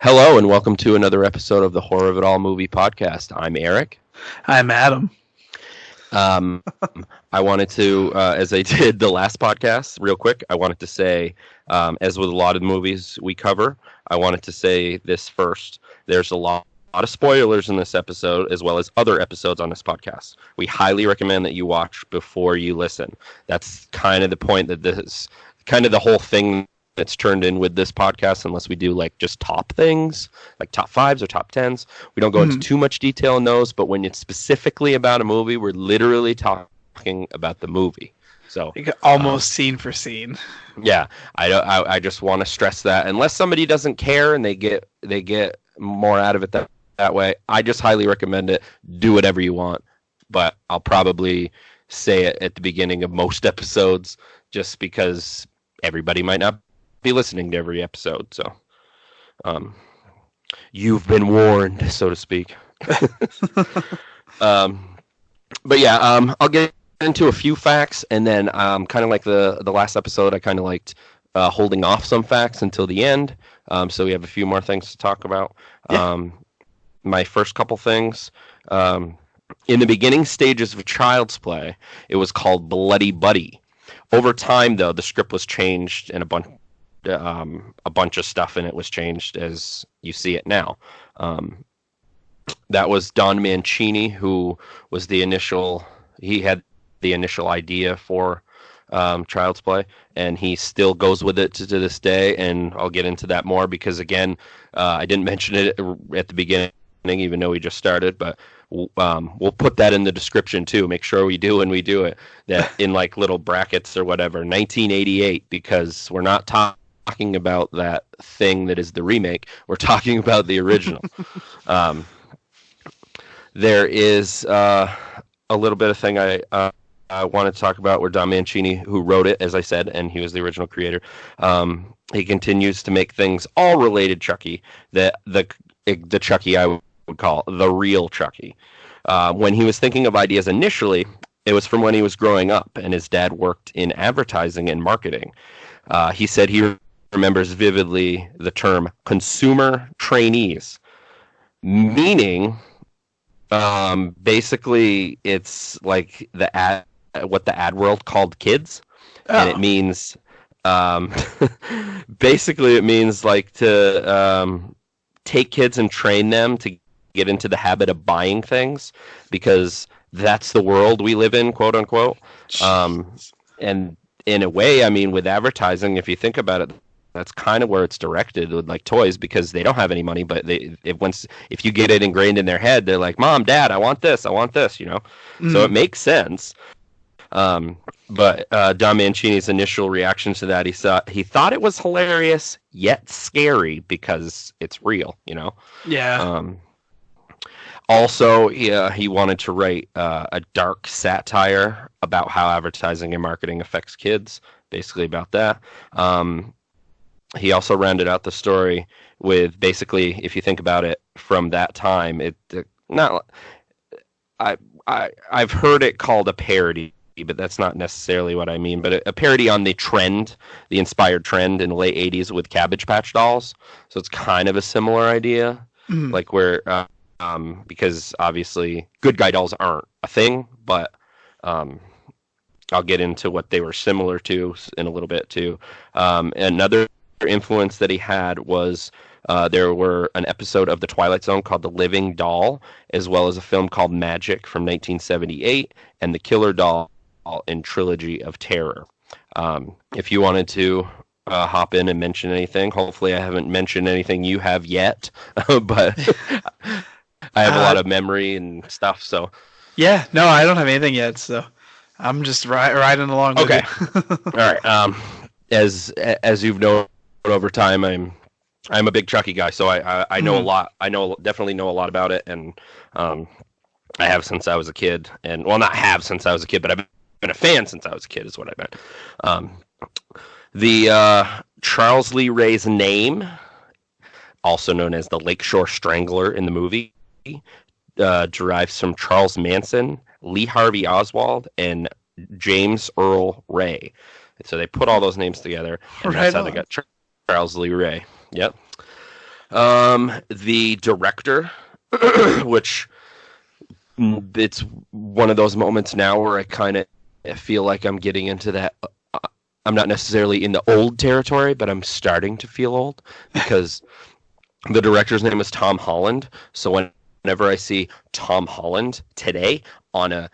Hello and welcome to another episode of the Horror of It All movie podcast. I'm Eric. I'm Adam. Um, I wanted to, as I did the last podcast, real quick, I wanted to say, as with a lot of movies we cover, I wanted to say this first. There's a lot of spoilers in this episode, as well as other episodes on this podcast. We highly recommend that you watch before you listen. That's kind of the point that this, kind of the whole thing that's turned in with this podcast, unless we do like just top things, like top fives or top tens. We don't go into too much detail in those, but when it's specifically about a movie, we're literally talking about the movie. So almost scene for scene. Yeah, I just want to stress that unless somebody doesn't care and they get more out of it that way, I just highly recommend it. Do whatever you want, but I'll probably say it at the beginning of most episodes, just because everybody might not be listening to every episode, so you've been warned, so to speak. But yeah, I'll get into a few facts, and then kind of like the last episode, I kind of liked holding off some facts until the end, so we have a few more things to talk about. Yeah. My first couple things, in the beginning stages of Child's Play, it was called Bloody Buddy. Over time, though, the script was changed and a bunch of stuff in it was changed as you see it now. That was Don Mancini, who was he had the initial idea for Child's Play, and he still goes with it to this day, and I'll get into that more because, again, I didn't mention it at the beginning, even though we just started, but we'll put that in the description too. Make sure we do when we do it, that in like little brackets or whatever, 1988, because we're not talking about that thing that is the remake. We're talking about the original. There is a little bit of thing I wanted to talk about where Don Mancini, who wrote it, as I said, and he was the original creator, he continues to make things all related Chucky, the Chucky I would call the real Chucky. When he was thinking of ideas initially, it was from when he was growing up, and his dad worked in advertising and marketing. He said he remembers vividly the term consumer trainees, meaning basically it's like what the ad world called kids. And it means basically it means like to take kids and train them to get into the habit of buying things, because that's the world we live in, quote unquote. And in a way, I mean, with advertising, if you think about it, that's kind of where it's directed with like toys, because they don't have any money, but if you get it ingrained in their head, they're like, Mom, Dad, I want this, you know? So it makes sense. But Don Mancini's initial reaction to that, he thought it was hilarious yet scary because it's real, you know? Yeah. Also, he wanted to write a dark satire about how advertising and marketing affects kids, basically about that. He also rounded out the story with basically, if you think about it from that time, I've heard it called a parody, but that's not necessarily what I mean. But a parody on the inspired trend in the late 80s with Cabbage Patch Dolls. So it's kind of a similar idea, like where, because obviously good guy dolls aren't a thing, but I'll get into what they were similar to in a little bit too. Another influence that he had was there were an episode of The Twilight Zone called The Living Doll, as well as a film called Magic from 1978, and The Killer Doll in Trilogy of Terror. If you wanted to hop in and mention anything, hopefully I haven't mentioned anything you have yet, but I have a lot of memory and stuff. So yeah, no, I don't have anything yet, so I'm just riding along. Okay. With you. All right. As you've known over time, I'm a big Chucky guy, so I know a lot. Definitely know a lot about it, and I have since I was a kid. And well, not have since I was a kid, but I've been a fan since I was a kid, is what I meant. The Charles Lee Ray's name, also known as the Lakeshore Strangler in the movie, derives from Charles Manson, Lee Harvey Oswald, and James Earl Ray. And so they put all those names together, and that's how they got Charles Lee Ray. Yep. The director, which it's one of those moments now where I kind of feel like I'm getting into that. I'm not necessarily in the old territory, but I'm starting to feel old because the director's name is Tom Holland. So whenever I see Tom Holland today on a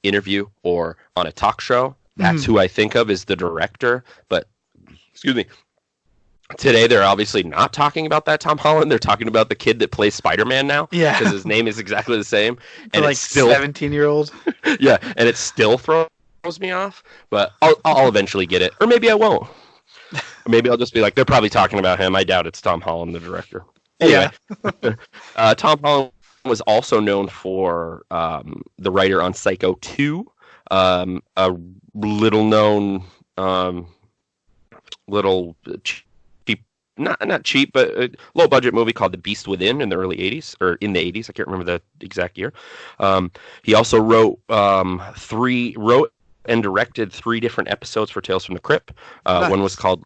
interview or on a talk show, that's who I think of as the director. But excuse me. Today, they're obviously not talking about that Tom Holland. They're talking about the kid that plays Spider-Man now. Yeah. Because his name is exactly the same. And it's still 17-year-old. Yeah, and it still throws me off. But I'll eventually get it. Or maybe I won't. Or maybe I'll just be like, they're probably talking about him. I doubt it's Tom Holland, the director. Anyway, Tom Holland was also known for the writer on Psycho 2, a little-known, not cheap, but a low-budget movie called The Beast Within in the early 80s, or in the 80s. I can't remember the exact year. He also wrote and directed 3 different episodes for Tales from the Crypt. Nice. One was called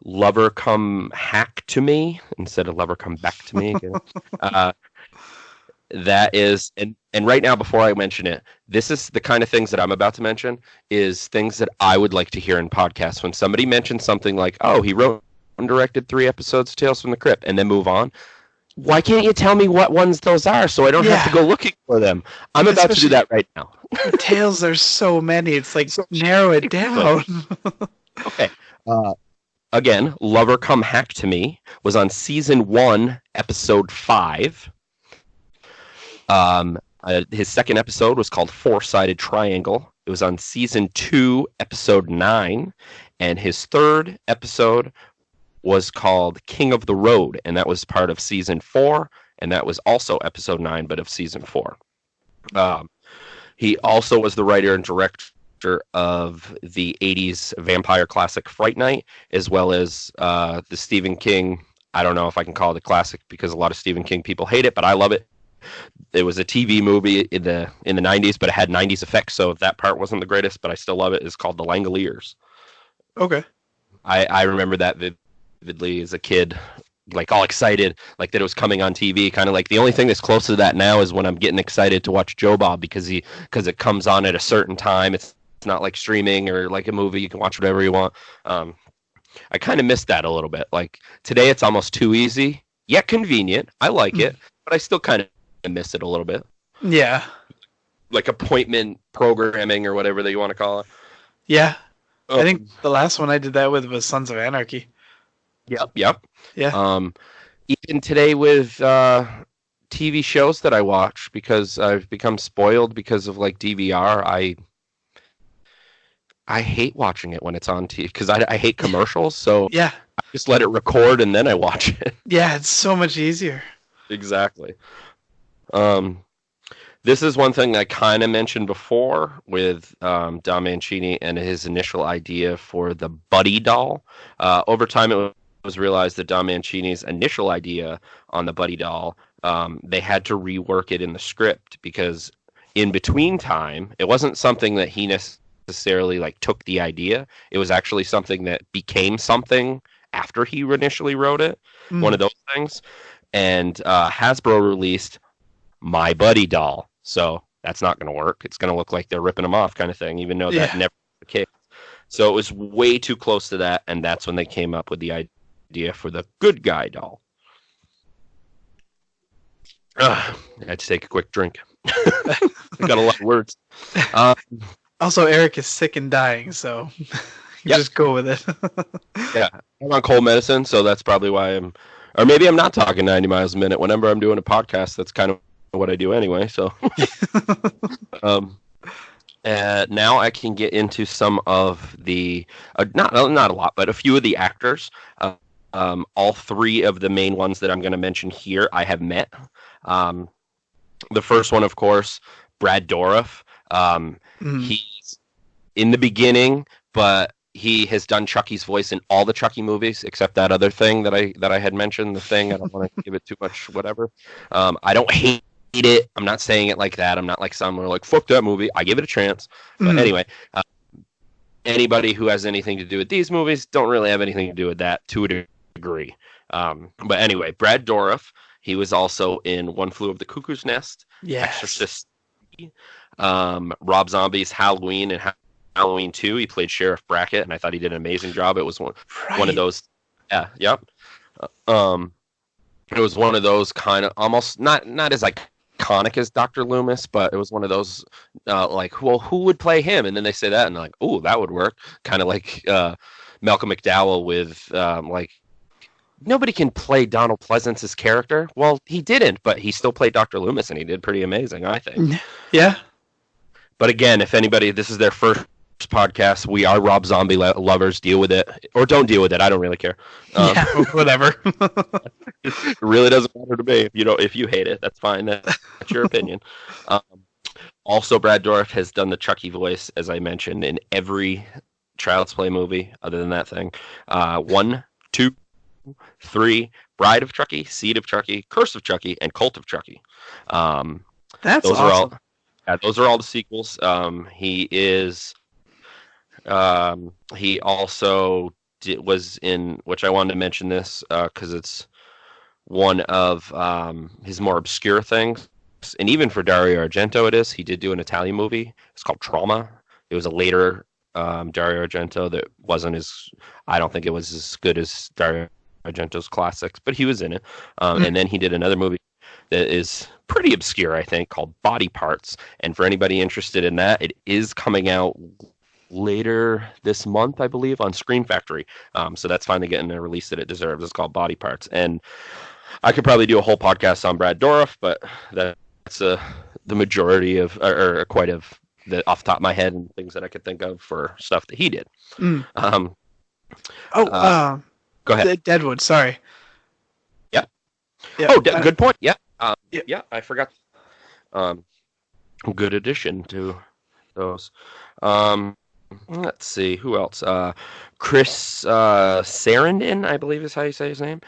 Lover Come Hack to Me instead of Lover Come Back to Me. That is, and right now, before I mention it, this is the kind of things that I'm about to mention is things that I would like to hear in podcasts. When somebody mentions something like, oh, he wrote and directed 3 episodes of Tales from the Crypt, and then move on. Why can't you tell me what ones those are so I don't have to go looking for them? I'm about to do that right now. Tales, there's so many. It's like, narrow it down. Okay. Again, Lover Come Hack to Me was on season 1, episode 5. His second episode was called Four-Sided Triangle. It was on season 2, episode 9. And his third episode was called King of the Road, and that was part of season 4, and that was also episode 9, but of season 4. He also was the writer and director of the 80s vampire classic Fright Night, as well as the Stephen King, I don't know if I can call it a classic because a lot of Stephen King people hate it, but I love it. It was a TV movie in the 90s, but it had 90s effects, so that part wasn't the greatest, but I still love it. It's called The Langoliers. Okay. I remember that vividly as a kid, like all excited, like that it was coming on TV. Kind of like the only thing that's close to that now is when I'm getting excited to watch Joe Bob because it comes on at a certain time. It's not like streaming or like a movie. You can watch whatever you want. I kind of missed that a little bit. Like today, it's almost too easy yet convenient. I like it, but I still kind of miss it a little bit. Yeah. Like appointment programming or whatever that you want to call it. Yeah. I think the last one I did that with was Sons of Anarchy. Yep. Yeah. Even today with TV shows that I watch, because I've become spoiled because of like DVR. I hate watching it when it's on TV because I hate commercials. So yeah, I just let it record and then I watch it. Yeah, it's so much easier. Exactly. This is one thing I kind of mentioned before with Don Mancini and his initial idea for the Buddy doll. Over time, it was realized that Don Mancini's initial idea on the Buddy doll, they had to rework it in the script because in between time, it wasn't something that he necessarily like took the idea. It was actually something that became something after he initially wrote it. One of those things. And Hasbro released My Buddy doll. So that's not going to work. It's going to look like they're ripping him off kind of thing, even though that never was the case. So it was way too close to that, and that's when they came up with the idea for the Good Guy doll. I had to take a quick drink. I got a lot of words. Also, Eric is sick and dying, so just go with it. Yeah, I'm on cold medicine, so that's probably why or maybe I'm not talking 90 miles a minute. Whenever I'm doing a podcast, that's kind of what I do anyway. So now I can get into some of the not a lot, but a few of the actors. All 3 of the main ones that I'm going to mention here I have met. The first one, of course, Brad Dourif. He's in the beginning, but he has done Chucky's voice in all the Chucky movies except that other thing that I had mentioned. The Thing. I don't want to give it too much whatever. I don't hate it. I'm not saying it like that. I'm not like some are like fuck that movie. I give it a chance. But anyway, anybody who has anything to do with these movies don't really have anything to do with that to a degree. But anyway, Brad Dourif, he was also in One Flew Over the Cuckoo's Nest, Yes. Exorcist, Rob Zombie's Halloween and Halloween 2. He played Sheriff Brackett, and I thought he did an amazing job. It was one of Right. those, yeah, yep. Um, it was one of those kind of almost not as iconic as Dr. Loomis, but it was one of those like, well, who would play him? And then they say that, and they're like, oh, that would work. Kind of like Malcolm McDowell with like nobody can play Donald Pleasance's character. Well, he didn't, but he still played Dr. Loomis, and he did pretty amazing, I think. Yeah. But again, if anybody, this is their first podcast, we are Rob Zombie lovers. Deal with it, or don't deal with it. I don't really care. Yeah. Whatever. It really doesn't matter to me. If you hate it, that's fine. That's your opinion. Um, Also, Brad Dourif has done the Chucky voice, as I mentioned, in every Child's Play movie other than that thing. 1, 2, 3, Bride of Chucky, Seed of Chucky, Curse of Chucky, and Cult of Chucky. That's Those awesome. those are all the sequels. He also was in, which I wanted to mention this because it's one of his more obscure things. And even for Dario Argento, it is. He did do an Italian movie. It's called Trauma. It was a later Dario Argento that wasn't as, I don't think it was as good as Dario Argento's classics, but he was in it. And then he did another movie that is pretty obscure, I think, called Body Parts. And for anybody interested in that, it is coming out later this month, I believe, on Screen Factory. So that's finally getting the release that it deserves. It's called Body Parts. And I could probably do a whole podcast on Brad Dourif, but that's the majority of, or quite of the off the top of my head and things that I could think of for stuff that he did. Mm. Um, Oh, go ahead. Deadwood. Sorry. Yeah. Yeah. Oh, good point. Yeah. Yeah. Yeah, I forgot. Good addition to those. Let's see, who else? Chris Sarandon, I believe is how you say his name.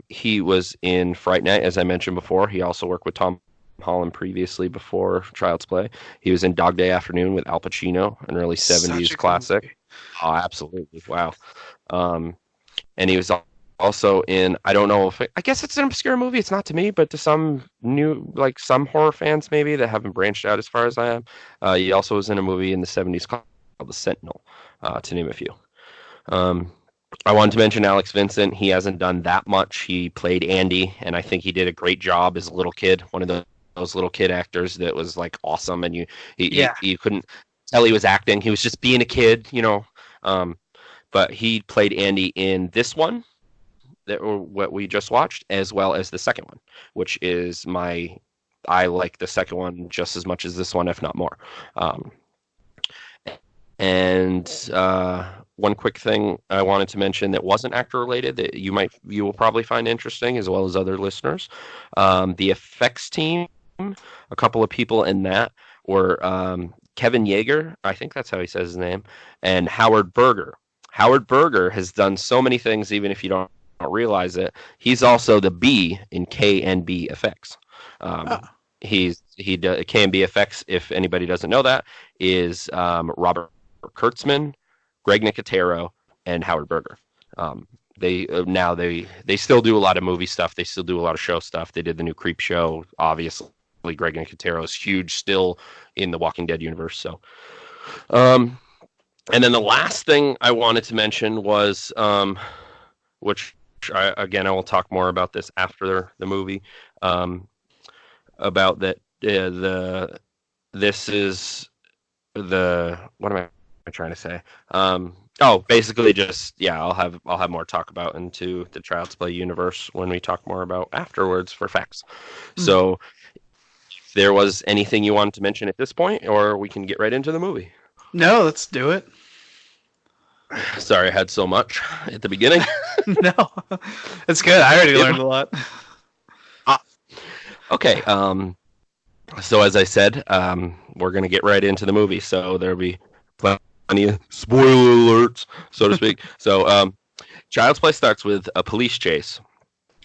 He was in Fright Night, as I mentioned before. He also worked with Tom Holland previously before Child's Play. He was in Dog Day Afternoon with Al Pacino, an early Such a 70s good classic. movie. Oh, absolutely. Wow. And he was also in, I don't know if I guess it's an obscure movie. It's not to me, but to some some horror fans maybe that haven't branched out as far as I am. He also was in a movie in the 70s called The Sentinel, to name a few. I wanted to mention Alex Vincent. He hasn't done that much. He played Andy, and I think he did a great job as a little kid. One of those little kid actors that was like awesome, and you couldn't tell he was acting. He was just being a kid, you know. But he played Andy in this one, what we just watched, as well as the second one, which is I like the second one just as much as this one, if not more. And one quick thing I wanted to mention that wasn't actor related that you will probably find interesting, as well as other listeners. The effects team, a couple of people in that were Kevin Yeager, I think that's how he says his name, and Howard Berger. Howard Berger has done so many things, even if you don't realize it. He's also the B in KNB Effects. KNB Effects, if anybody doesn't know that, is Robert Kurtzman, Greg Nicotero, and Howard Berger. They still do a lot of movie stuff. They still do a lot of show stuff. They did the new Creep show. Obviously, Greg Nicotero is huge still in the Walking Dead universe. So, and then the last thing I wanted to mention was, which I will talk more about this after the movie, about that this is the, what am I trying to say? Basically just, I'll have more talk about into the Child's Play universe when we talk more about afterwards for facts. So if there was anything you wanted to mention at this point, or we can get right into the movie. No, let's do it. Sorry I had so much at the beginning. No, it's good. I already learned a lot. Okay, so as I said, we're going to get right into the movie, so there'll be plenty of spoiler alerts, so to speak. So Child's Play starts with a police chase,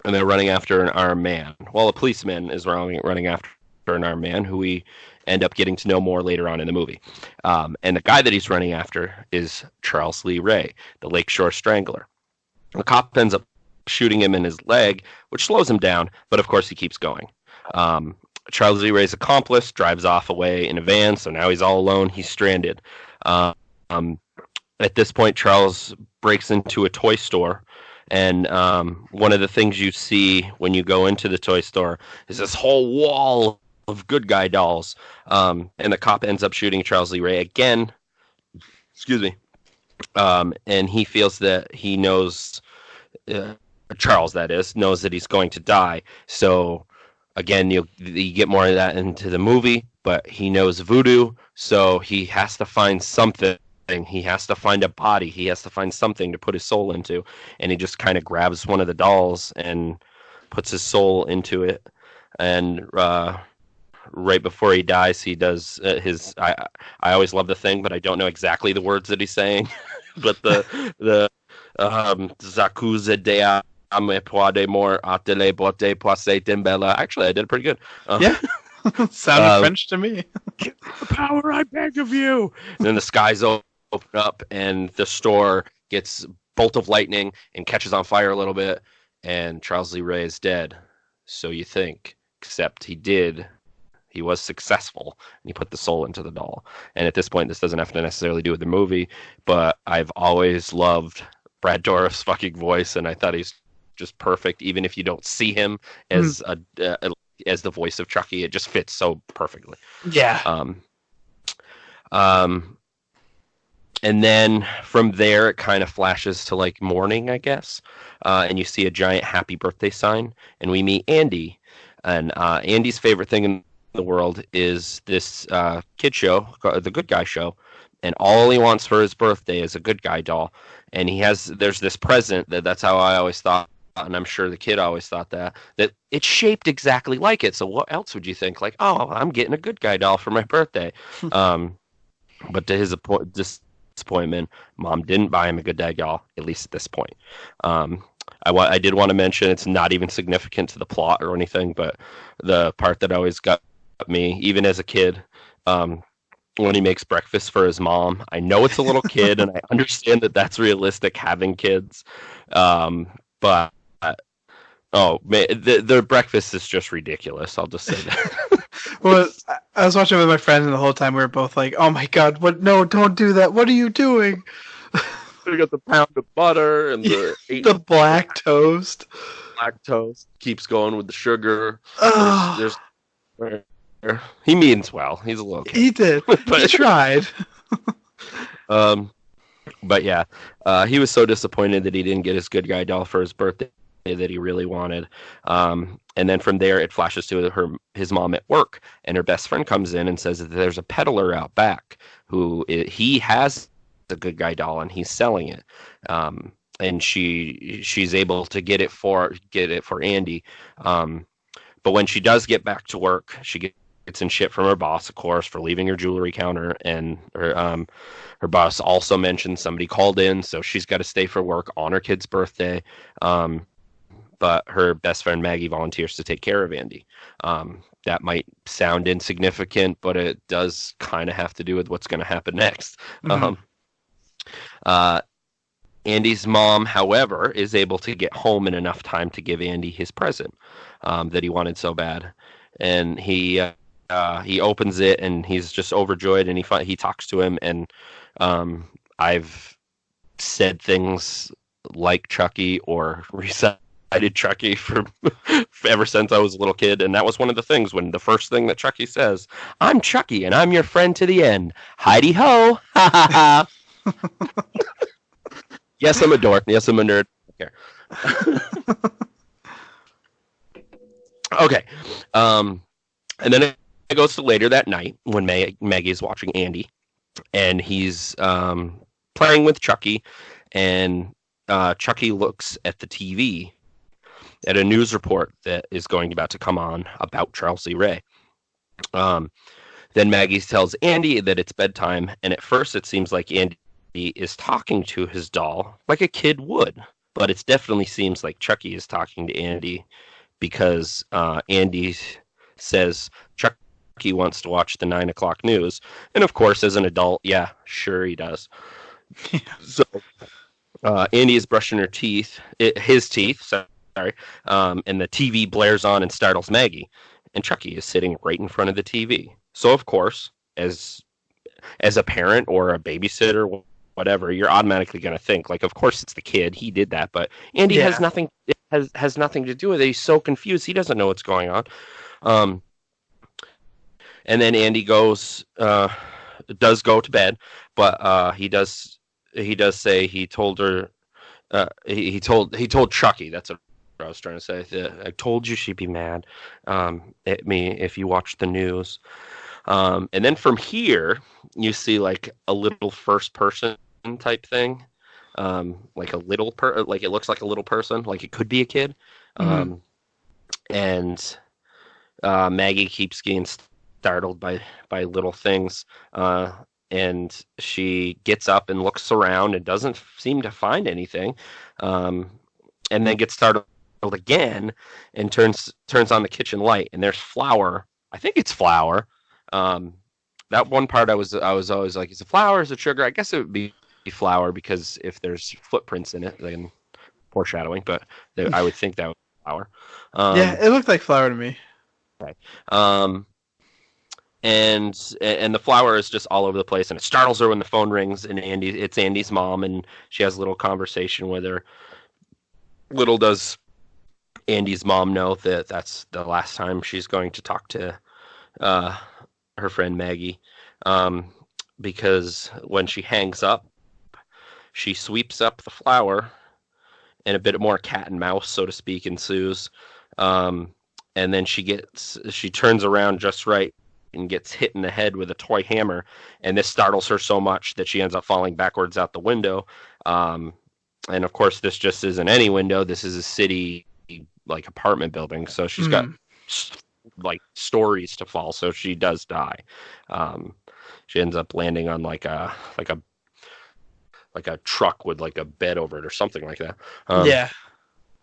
and they're running after an armed man. Well, a policeman is running after an armed man, who we end up getting to know more later on in the movie. And the guy that he's running after is Charles Lee Ray, the Lakeshore Strangler. The cop ends up shooting him in his leg, which slows him down. But of course, he keeps going. Um, Charles Lee Ray's accomplice drives off away in a van, so now he's all alone. He's stranded. Um, at this point, Charles breaks into a toy store. And one of the things you see when you go into the toy store is this whole wall of good guy dolls. And the cop ends up shooting Charles Lee Ray again. Excuse me. And he feels that he knows, Charles, that is, knows that he's going to die. So, again, you get more of that into the movie, but he knows voodoo, so he has to find something. He has to find a body. He has to find something to put his soul into. And he just kind of grabs one of the dolls and puts his soul into it. And right before he dies, he does his. I always love the thing, but I don't know exactly the words that he's saying. But the Zakuza dea ame poade more atele bote poise timbella. Actually, I did pretty good. Yeah. Sounded French to me. Give me the power, I beg of you. And then the skies open up, and the store gets bolt of lightning and catches on fire a little bit, and Charles Lee Ray is dead. So you think, except he was successful, and he put the soul into the doll. And at this point, this doesn't have to necessarily do with the movie, but I've always loved Brad Dourif's fucking voice, and I thought he's just perfect, even if you don't see him as as the voice of Chucky. It just fits so perfectly. Yeah. And then from there, it kind of flashes to like morning, I guess. And you see a giant happy birthday sign, and we meet Andy. And Andy's favorite thing in the world is this kid show, the Good Guy Show. And all he wants for his birthday is a Good Guy doll. And there's this present that's how I always thought, and I'm sure the kid always thought that it's shaped exactly like it. So what else would you think? Like, oh, I'm getting a Good Guy doll for my birthday. But to his disappointment, Mom didn't buy him a Good Guy doll, at least at this point. I did want to mention, it's not even significant to the plot or anything, but the part that always got me, even as a kid, when he makes breakfast for his mom. I know it's a little kid, and I understand that that's realistic having kids, but their breakfast is just ridiculous. I'll just say that. Well, I was watching with my friends, and the whole time we were both like, "Oh my god, what? No, don't do that! What are you doing?" We got the pound of butter and the black toast. Black toast keeps going with the sugar. Oh. He means well. He's a little kid. He did. He tried. But yeah, he was so disappointed that he didn't get his Good Guy doll for his birthday that he really wanted. And then from there, it flashes to his mom at work, and her best friend comes in and says that there's a peddler out back he has a Good Guy doll and he's selling it. And she's able to get it for Andy. But when she does get back to work, she gets in shit from her boss, of course, for leaving her jewelry counter, and her boss also mentioned somebody called in, so she's got to stay for work on her kid's birthday. But her best friend Maggie volunteers to take care of Andy. That might sound insignificant, but it does kind of have to do with what's going to happen next. Mm-hmm. Andy's mom, however, is able to get home in enough time to give Andy his present that he wanted so bad. And he opens it, and he's just overjoyed, and he talks to him, and I've said things like Chucky or recited Chucky for ever since I was a little kid, and that was one of the things when the first thing that Chucky says, "I'm Chucky, and I'm your friend to the end. Heidi ho, ha ha ha." Yes, I'm a dork. Yes, I'm a nerd. I don't care. Okay. And then it goes to later that night when Maggie's watching Andy, and he's playing with Chucky, and Chucky looks at the TV at a news report that is about to come on about Charles Lee Ray. Then Maggie tells Andy that it's bedtime, and at first it seems like Andy is talking to his doll like a kid would, but it definitely seems like Chucky is talking to Andy, because Andy says Chucky wants to watch the 9 o'clock news, and of course, as an adult, yeah, sure he does. Yeah. So Andy is brushing his teeth, sorry, and the TV blares on and startles Maggie. And Chucky is sitting right in front of the TV. So of course, as a parent or a babysitter, whatever, you're automatically going to think like, of course it's the kid. He did that, but Andy has Yeah. nothing has nothing to do with it. He's so confused. He doesn't know what's going on. Um, and then Andy does go to bed, but he does say he told her he told Chucky. That's what I was trying to say. I told you she'd be mad at me if you watched the news. And then from here, you see like a little first person type thing, like a like it looks like a little person, like it could be a kid. Hmm. Um, and Maggie keeps getting startled by little things, and she gets up and looks around and doesn't seem to find anything, um, and then gets startled again and turns on the kitchen light, and there's flour. I think it's flour. Um, that one part I was always like, is it flour? Is it sugar? I guess it would be flour because if there's footprints in it, then foreshadowing. But I would think that would be flour. Yeah, Um, it looked like flour to me. okay. Um, and the flour is just all over the place, and it startles her when the phone rings, and it's Andy's mom, and she has a little conversation with her. Little does Andy's mom know that that's the last time she's going to talk to uh, her friend Maggie, um, because when she hangs up, she sweeps up the flour, and a bit more cat and mouse, so to speak, ensues. Um, and then she turns around just right and gets hit in the head with a toy hammer, and this startles her so much that she ends up falling backwards out the window. Um, and of course, this just isn't any window. This is a city like apartment building, so she's got Hmm. like stories to fall, so she does die. Um, she ends up landing on like a truck with like a bed over it or something like that. Um, Yeah.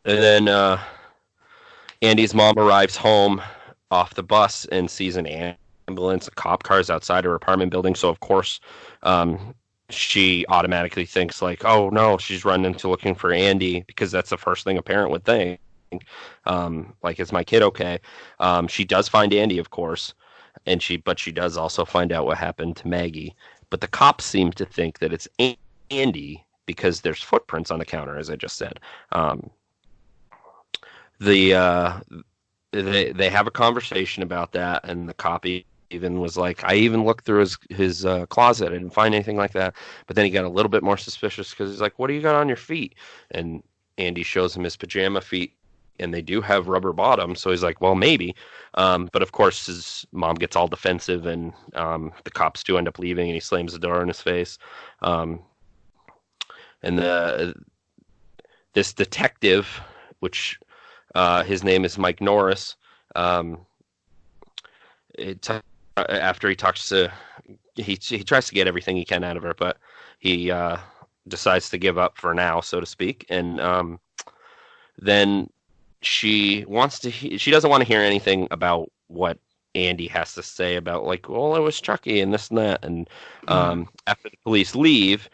and then Andy's mom arrives home off the bus and sees an ambulance, a cop cars outside her apartment building. So of course, um, she automatically thinks like, "Oh no, she's running to looking for Andy," because that's the first thing a parent would think. Like, is my kid okay? She does find Andy, of course, but she does also find out what happened to Maggie. But the cops seem to think that it's Andy because there's footprints on the counter, as I just said. Um, the they have a conversation about that, and the cop even was like, I even looked through his closet, I didn't find anything like that. But then he got a little bit more suspicious because he's like, what do you got on your feet? And Andy shows him his pajama feet, and they do have rubber bottoms. So he's like, well, maybe. But of course, his mom gets all defensive, and the cops do end up leaving, and he slams the door in his face. Um, and this detective, which his name is Mike Norris. Um, After he talks to, he tries to get everything he can out of her, but he decides to give up for now, so to speak. And then she doesn't want to hear anything about what Andy has to say about, like, well, it was Chucky and this and that. And Hmm. after the police leave,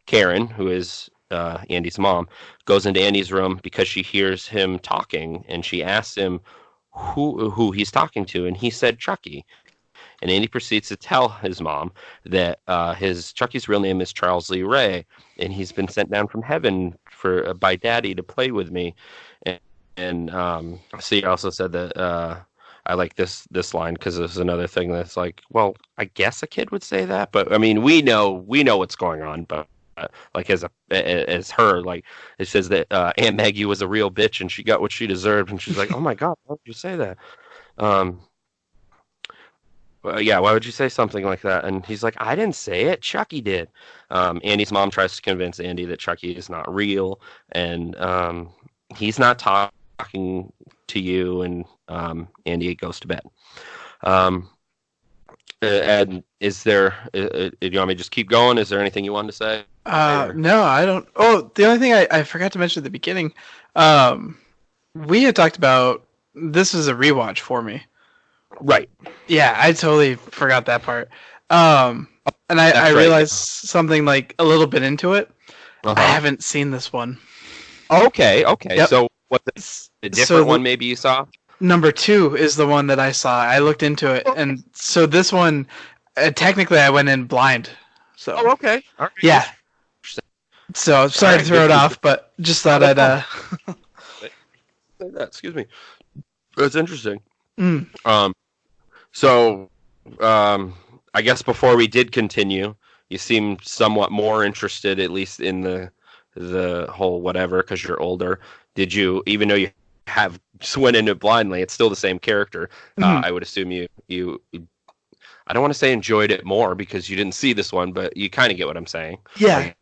Karen, who is Andy's mom, goes into Andy's room because she hears him talking, and she asks him who he's talking to, and he said Chucky. And Andy proceeds to tell his mom that his Chucky's real name is Charles Lee Ray, and he's been sent down from heaven for by Daddy to play with me. And so he also said that I like this line because there's another thing that's like, well, I guess a kid would say that, but I mean, we know what's going on, but. Like as her, like it says that Aunt Maggie was a real bitch and she got what she deserved, and she's like, oh my god, why would you say that? Um, yeah, why would you say something like that? And he's like, I didn't say it. Chucky did. Andy's mom tries to convince Andy that Chucky is not real, and he's not talking to you. And Andy goes to bed. Um, and is there? Do you want me to just keep going? Is there anything you wanted to say? Or No, I don't. Oh, the only thing I forgot to mention at the beginning, um, we had talked about this is a rewatch for me. right? Yeah, I totally forgot that part. Um, and I That's right. realized something like a little bit into it. I Uh-huh. haven't seen this one. Okay, okay. Yep. So what's a So different one maybe you saw? number two is the one that I saw. I looked into it, Okay. and so this one, technically, I went in blind. So Oh, okay. All right. yeah. Interesting. So All sorry to right, throw good it for you. off, but just Not thought at I'd all. Say that. Excuse me. That's interesting. mm, Um, so, um, I guess before we did continue, you seem somewhat more interested, at least in the whole whatever, because you're older. Did you, even though you have just went into it blindly, it's still the same character. mm, I would assume you I don't want to say enjoyed it more because you didn't see this one, but you kind of get what I'm saying. yeah. Like,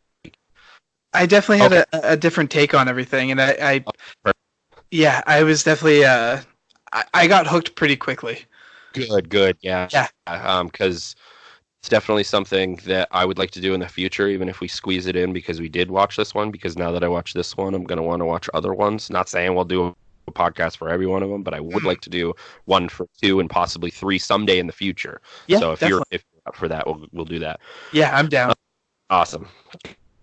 I definitely had okay, a different take on everything, and yeah, I was definitely I got hooked pretty quickly. good, good, yeah. Yeah. Because it's definitely something that I would like to do in the future, even if we squeeze it in because we did watch this one. Because now that I watch this one, I'm going to want to watch other ones. Not saying we'll do a podcast for every one of them, but I would Mm, like to do one for two and possibly three someday in the future. yeah, So definitely. if you're up for that, we'll do that. Yeah, I'm down. Awesome.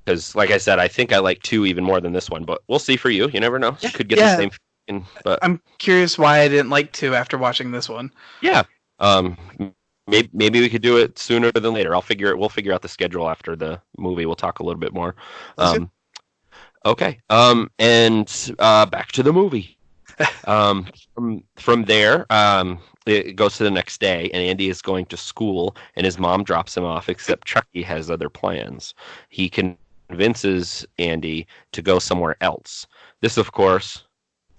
Because, like I said, I think I like two even more than this one, but we'll see for you. You never know. Yeah, You could get the yeah. same feeling, but I'm curious why I didn't like two after watching this one. yeah. Um, maybe we could do it sooner than later. We'll figure out the schedule after the movie. We'll talk a little bit more. Sounds good. Um, okay. And back to the movie. From there, it goes to the next day, and Andy is going to school, and his mom drops him off. Except Chucky has other plans. He convinces Andy to go somewhere else. This, of course,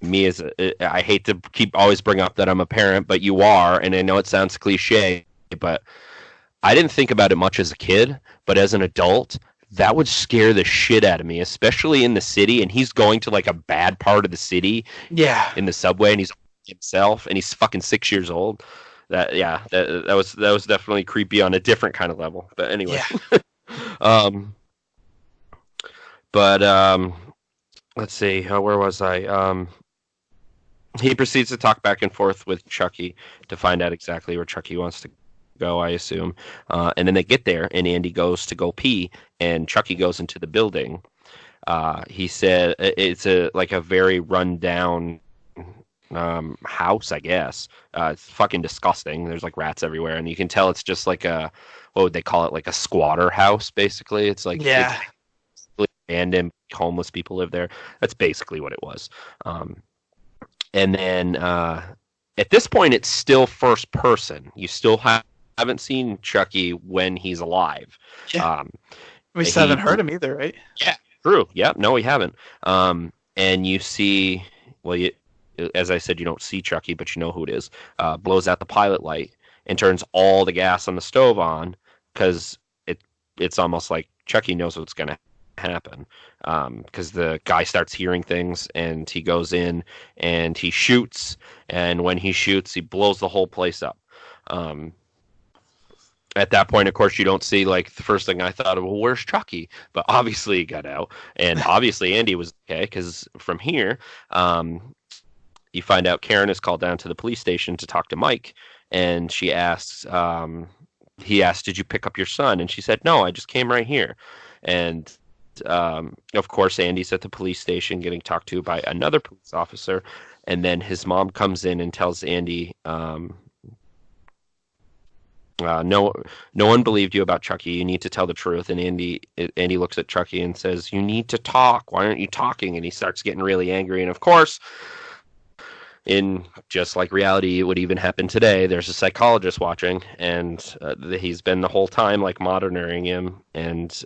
me as I hate to keep always bring up that I'm a parent, but you are, and I know it sounds cliche, but I didn't think about it much as a kid, but as an adult, that would scare the shit out of me, especially in the city. And he's going to like a bad part of the city Yeah. in the subway, and he's himself, and he's fucking 6 years old. That was definitely creepy on a different kind of level. But anyway, Yeah. um, but let's see, where was I? He proceeds to talk back and forth with Chucky to find out exactly where Chucky wants to go, I assume. And then they get there, and Andy goes to go pee, and Chucky goes into the building. He said it's a very rundown house, I guess. It's fucking disgusting. There's like rats everywhere, and you can tell it's just like what would they call it? Like a squatter house, basically. It's Yeah. abandoned, homeless people live there. That's basically what it was. And then at this point, it's still first person. You still haven't seen Chucky when he's alive. Yeah. Um, We still he haven't heard him either, right? Yeah, true. Yeah, no, we haven't. And you see, well, as I said, you don't see Chucky, but you know who it is. Blows out the pilot light and turns all the gas on the stove on because it's almost like Chucky knows what's going to happen. Because the guy starts hearing things and he goes in and he shoots, and when he shoots, he blows the whole place up. Um, at that point, of course, you don't see like the first thing I thought of. Well, where's Chucky? But obviously, he got out, and obviously, Andy was okay because from here, you find out Karen is called down to the police station to talk to Mike, and she asks, he asked, "Did you pick up your son?" And she said, "No, I just came right here." And of course, Andy's at the police station getting talked to by another police officer, and then his mom comes in and tells Andy. No, no one believed you about Chucky. You need to tell the truth. And Andy looks at Chucky and says, "You need to talk. Why aren't you talking?" And he starts getting really angry. And of course, in just like reality, it would even happen today. There's a psychologist watching, and he's been the whole time like monitoring him, and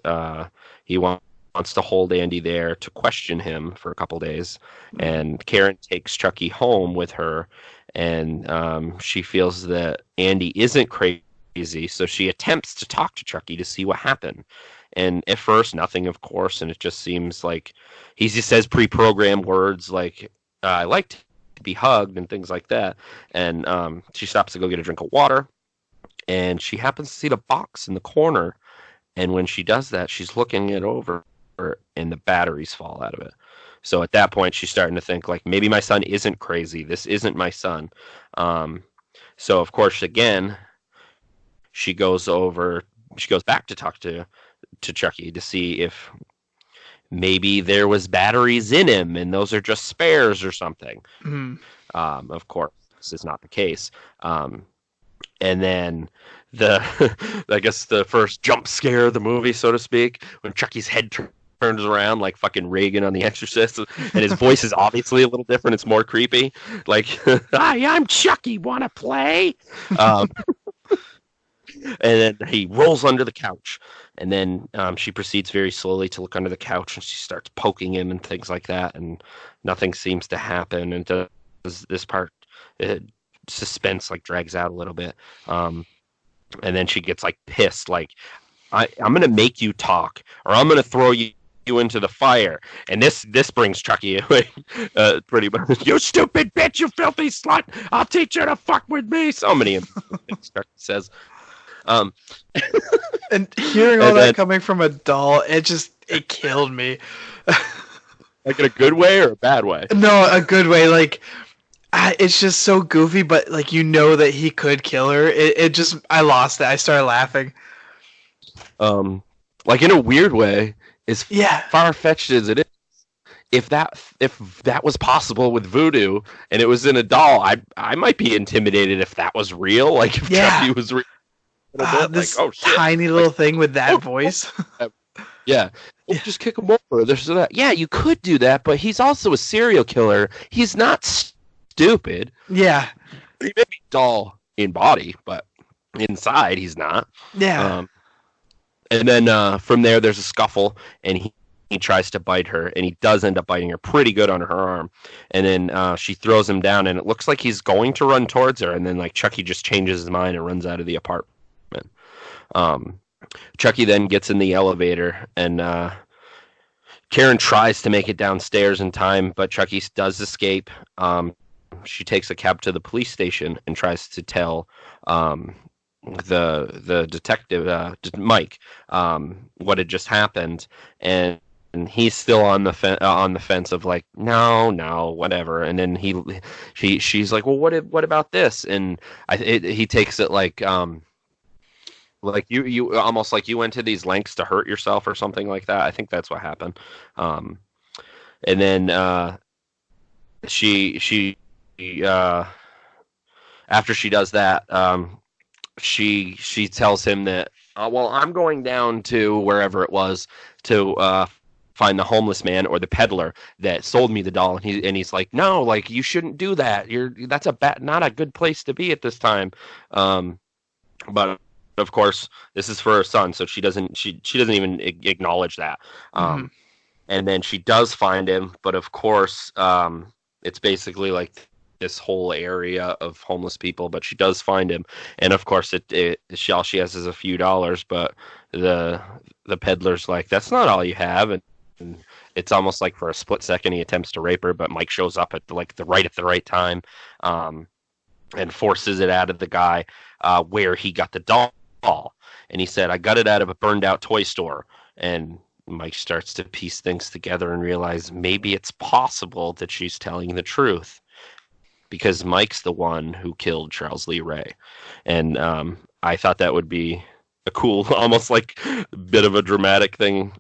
he wants to hold Andy there to question him for a couple days. And Karen takes Chucky home with her, and she feels that Andy isn't crazy, so she attempts to talk to Chucky to see what happened. And at first, nothing, of course, and it just seems like he just says pre-programmed words like "I like to be hugged" and things like that. And she stops to go get a drink of water, and she happens to see the box in the corner. And when she does that, she's looking it over, and the batteries fall out of it. So at that point, she's starting to think like maybe my son isn't crazy. This isn't my son. Um, so of course, again, she goes back to talk to Chucky to see if maybe there was batteries in him and those are just spares or something. Mm. Of course, this is not the case. And then the I guess the first jump scare of the movie, so to speak, when Chucky's head turns around like fucking Reagan on The Exorcist, and his voice is obviously a little different. It's more creepy. Like, "Hi, I'm Chucky. Want to play?" Um, and then he rolls under the couch, and then she proceeds very slowly to look under the couch, and she starts poking him and things like that, and nothing seems to happen. And does this part, suspense like drags out a little bit, and then she gets like pissed, like I'm gonna make you talk, or I'm gonna throw you into the fire. And this brings Chucky away, pretty much. You stupid bitch, you filthy slut! I'll teach you to fuck with me. So many things Chucky says. And hearing all that coming from a doll, it killed me. Like in a good way or a bad way? No, a good way. Like, it's just so goofy, but like that he could kill her. I lost it. I started laughing. Like in a weird way, as far fetched as it is, if that was possible with voodoo and it was in a doll, I might be intimidated if that was real. Like if Chucky was real. This like, tiny little thing with that voice. Yeah. Well, just kick him over. There's that. Yeah, you could do that, but he's also a serial killer. He's not stupid. Yeah. He may be dull in body, but inside he's not. Yeah. And then from there's a scuffle, and he tries to bite her, and he does end up biting her pretty good on her arm. And then she throws him down, and it looks like he's going to run towards her, and then like Chucky just changes his mind and runs out of the apartment. Chucky then gets in the elevator, and Karen tries to make it downstairs in time, but Chucky does escape. She takes a cab to the police station and tries to tell the detective, Mike, what had just happened, and he's still on the fence of like, no, whatever. And then she's like, well, what about this? And he takes it like you almost like you went to these lengths to hurt yourself or something like that. I think that's what happened. And then she after she does that, she tells him that, well, I'm going down to wherever it was to find the homeless man or the peddler that sold me the doll. And he's like, no, like you shouldn't do that. That's not a good place to be at this time. But of course, this is for her son, so she doesn't even acknowledge that. And then she does find him, but of course, it's basically like this whole area of homeless people. But she does find him, and of course, all she has is a few dollars. But the peddler's like, that's not all you have, and it's almost like for a split second he attempts to rape her, but Mike shows up at the right time, and forces it out of the guy where he got the doll. And he said, I got it out of a burned out toy store. And Mike starts to piece things together and realize maybe it's possible that she's telling the truth, because Mike's the one who killed Charles Lee Ray. And I thought that would be a cool, almost like a bit of a dramatic thing,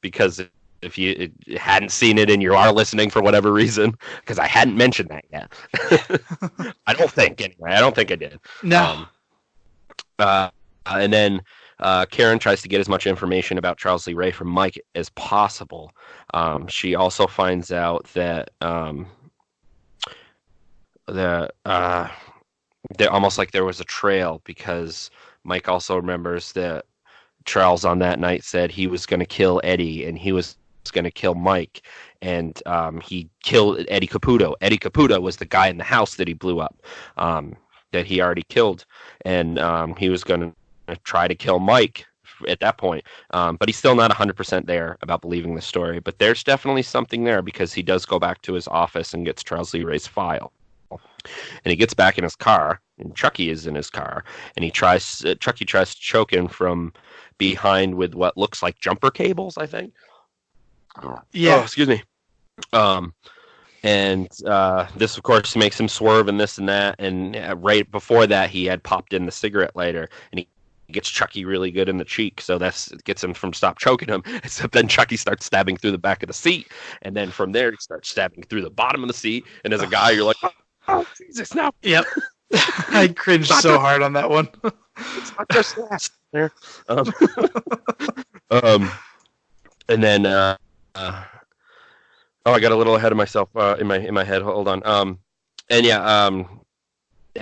because if you hadn't seen it and you are listening for whatever reason, because I hadn't mentioned that yet. I don't think I did. No. And then Karen tries to get as much information about Charles Lee Ray from Mike as possible. She also finds out that almost like there was a trail, because Mike also remembers that Charles on that night said he was going to kill Eddie and he was going to kill Mike, and he killed Eddie Caputo. Eddie Caputo was the guy in the house that he blew up, that he already killed, and he was going to try to kill Mike at that point, but he's still not 100% there about believing the story. But there's definitely something there, because he does go back to his office and gets Charles Lee Ray's file, and he gets back in his car, and Chucky is in his car, and Chucky tries to choke him from behind with what looks like jumper cables, I think. Yeah. Oh, excuse me. And this, of course, makes him swerve and this and that. And right before that, he had popped in the cigarette lighter, and he gets Chucky really good in the cheek, so that gets him from stop choking him. Except then Chucky starts stabbing through the back of the seat, and then from there he starts stabbing through the bottom of the seat. And as a guy, you're like, oh Jesus, no! Yep. I cringed so hard on that one. It's not just last there. Um, and then oh, I got a little ahead of myself in my head. Hold on. And yeah,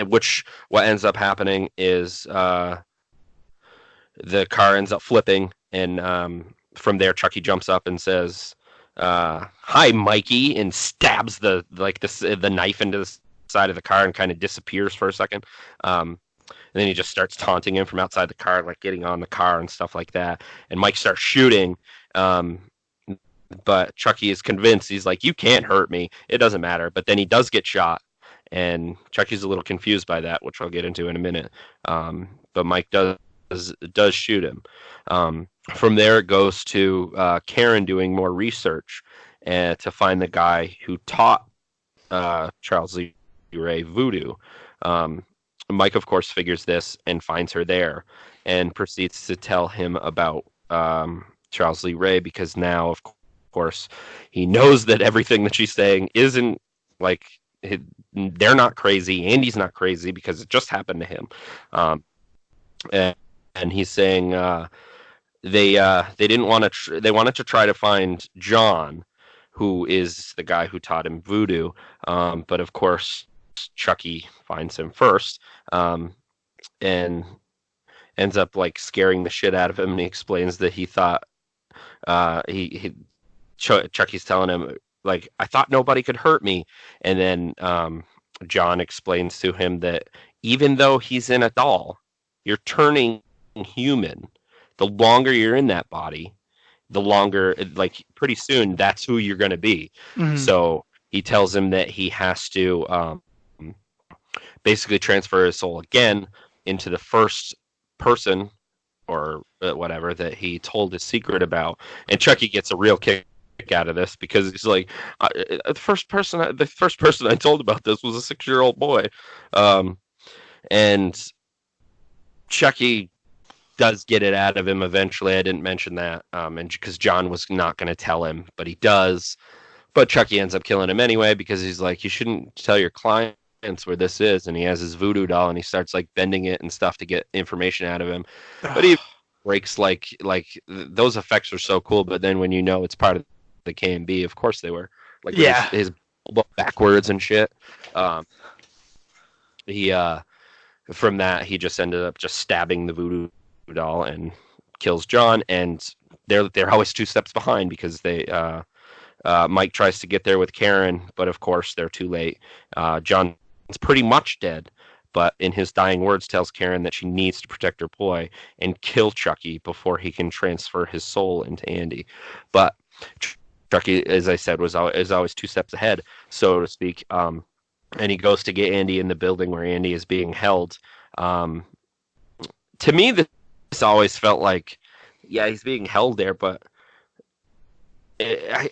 what ends up happening is the car ends up flipping, and from there Chucky jumps up and says, "Hi, Mikey," and stabs the knife into the side of the car and kind of disappears for a second. And then he just starts taunting him from outside the car, like getting on the car and stuff like that. And Mike starts shooting. But Chucky is convinced. He's like, "You can't hurt me. It doesn't matter." But then he does get shot, and Chucky's a little confused by that, which I'll get into in a minute. But Mike does shoot him. From there, it goes to Karen doing more research to find the guy who taught Charles Lee Ray voodoo. Mike, of course, figures this and finds her there, and proceeds to tell him about Charles Lee Ray, because now, of course, he knows that everything that she's saying isn't like they're not crazy. Andy's not crazy because it just happened to him. And he's saying they didn't want to. They wanted to try to find John, who is the guy who taught him voodoo. But of course, Chucky finds him first, and ends up like scaring the shit out of him. And he explains that he thought Chucky's telling him, like, "I thought nobody could hurt me," and then John explains to him that even though he's in a doll, you're turning human. The longer you're in that body, the longer, like, pretty soon, that's who you're going to be. Mm-hmm. So he tells him that he has to basically transfer his soul again into the first person or whatever that he told his secret about. And Chucky gets a real kick out of this because he's like, the first person I told about this was a 6-year-old boy. And Chucky does get it out of him eventually. I didn't mention that, and because John was not going to tell him, but he does. But Chucky ends up killing him anyway because he's like, "You shouldn't tell your clients where this is." And he has his voodoo doll, and he starts like bending it and stuff to get information out of him. But he breaks like those effects are so cool. But then when you know it's part of the KMB, of course they were like his backwards and shit. He from that he just ended up just stabbing the voodoo doll and kills John, and they're always 2 steps behind because they Mike tries to get there with Karen, but of course they're too late. John's pretty much dead, but in his dying words tells Karen that she needs to protect her boy and kill Chucky before he can transfer his soul into Andy. But Chucky, as I said, is always 2 steps ahead, so to speak. And he goes to get Andy in the building where Andy is being held. To me, this always felt like, yeah, he's being held there, but I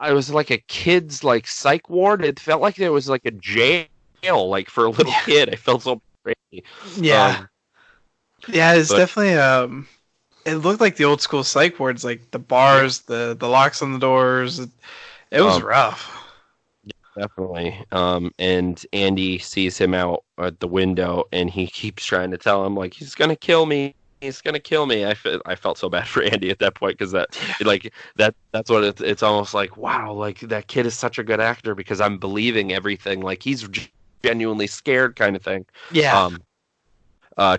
was like a kid's like psych ward. It felt like there was like a jail, like for a little kid. I felt so crazy. Yeah, it's definitely. It looked like the old school psych wards, like the bars, the locks on the doors. It was rough. Definitely. And Andy sees him out at the window, and he keeps trying to tell him, like, he's gonna kill me. He's gonna kill me. I felt so bad for Andy at that point because that's what it's almost like, wow, like that kid is such a good actor because I'm believing everything. Like he's genuinely scared, kind of thing. Yeah.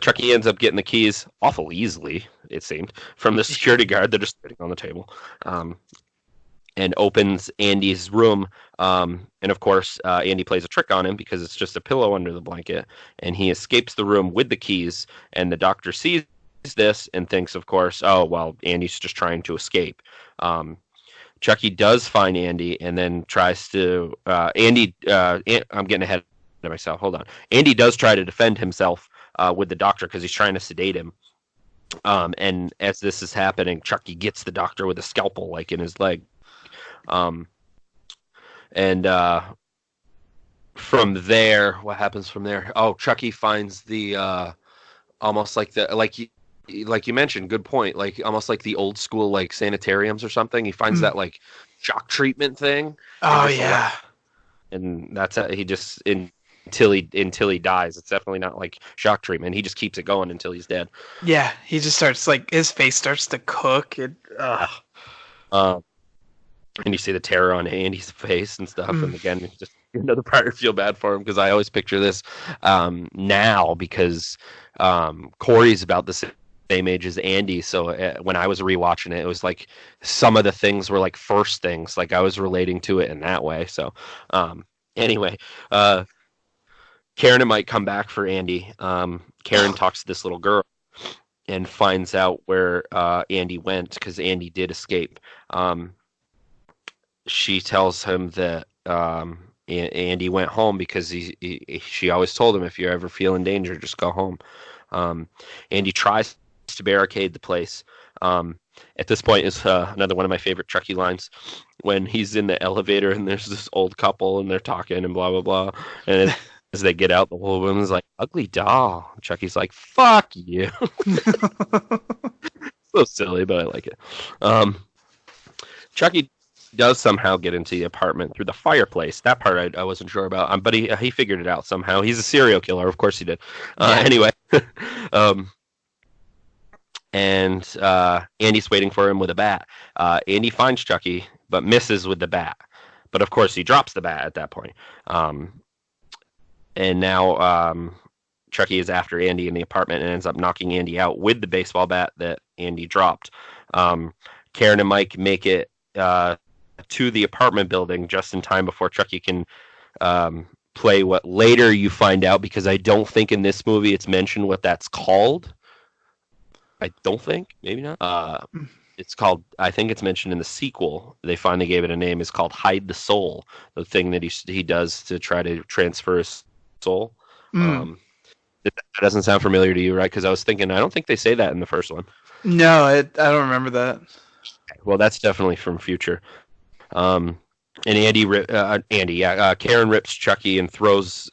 Chucky ends up getting the keys awful easily, it seemed, from the security guard. They're just sitting on the table. And opens Andy's room. And of course, Andy plays a trick on him because it's just a pillow under the blanket. And he escapes the room with the keys. And the doctor sees this and thinks, of course, oh, well, Andy's just trying to escape. Chucky does find Andy and then tries to... I'm getting ahead of myself. Hold on. Andy does try to defend himself with the doctor because he's trying to sedate him. And as this is happening, Chucky gets the doctor with a scalpel like in his leg. From there, what happens from there? Oh, Chucky finds the almost like like you mentioned, good point. Like almost like the old school like sanitariums or something. He finds Mm. that like shock treatment thing and Oh just let, yeah, and that's how he just until he dies. It's definitely not like shock treatment. He just keeps it going until he's dead. yeah. He just starts like his face starts to cook. Yeah. Um, and you see the terror on Andy's face and stuff. Mm. And again, just another part I feel bad for him because I always picture this now because Corey's about the same age as Andy. So when I was rewatching it, it was like some of the things were like first things. Like I was relating to it in that way. So anyway, uh, Karen and Mike come back for Andy. Karen talks to this little girl and finds out where Andy went because Andy did escape. She tells him that Andy went home because she always told him if you ever feel in danger, just go home. Andy tries to barricade the place. At this point is another one of my favorite Chucky lines when he's in the elevator and there's this old couple and they're talking and blah blah blah, and as they get out, the whole woman's like, "Ugly doll." Chucky's like, "Fuck you." So silly, but I like it. Chucky does somehow get into the apartment through the fireplace. That part I wasn't sure about, but he figured it out somehow. He's a serial killer, of course he did. Yeah. Anyway, and Andy's waiting for him with a bat. Andy finds Chucky, but misses with the bat. But of course, he drops the bat at that point. And now Chucky is after Andy in the apartment and ends up knocking Andy out with the baseball bat that Andy dropped. Karen and Mike make it to the apartment building just in time before Chucky can play what later you find out, because I don't think in this movie it's mentioned what that's called. I don't think, maybe not. It's called, I think it's mentioned in the sequel. They finally gave it a name. It's called Hide the Soul, the thing that he does to try to transfer his soul. Mm. That doesn't sound familiar to you, right? Because I was thinking, I don't think they say that in the first one. No, I don't remember that. Well, that's definitely from Future. And Karen rips Chucky and throws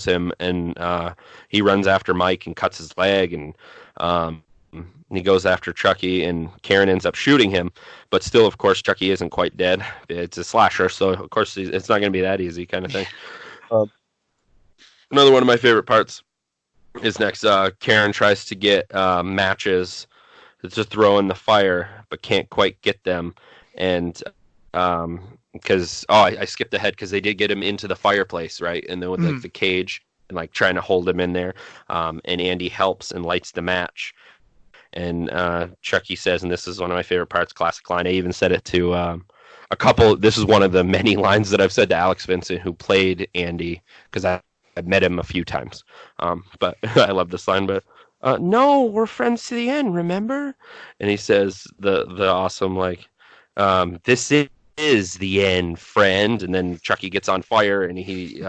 him, and he runs after Mike and cuts his leg, and he goes after Chucky, and Karen ends up shooting him, but still, of course, Chucky isn't quite dead. It's a slasher, so of course it's not going to be that easy, kind of thing. Another one of my favorite parts is next. Karen tries to get matches to throw in the fire, but can't quite get them, and because I skipped ahead because they did get him into the fireplace, right, and then with like the cage and like trying to hold him in there, and Andy helps and lights the match, and Chucky says, and this is one of my favorite parts, classic line. I even said it to a couple. This is one of the many lines that I've said to Alex Vincent, who played Andy, because I've met him a few times, but I love this line. But no, we're friends to the end, remember? And he says the awesome like, this is the end, friend. And then Chucky gets on fire and he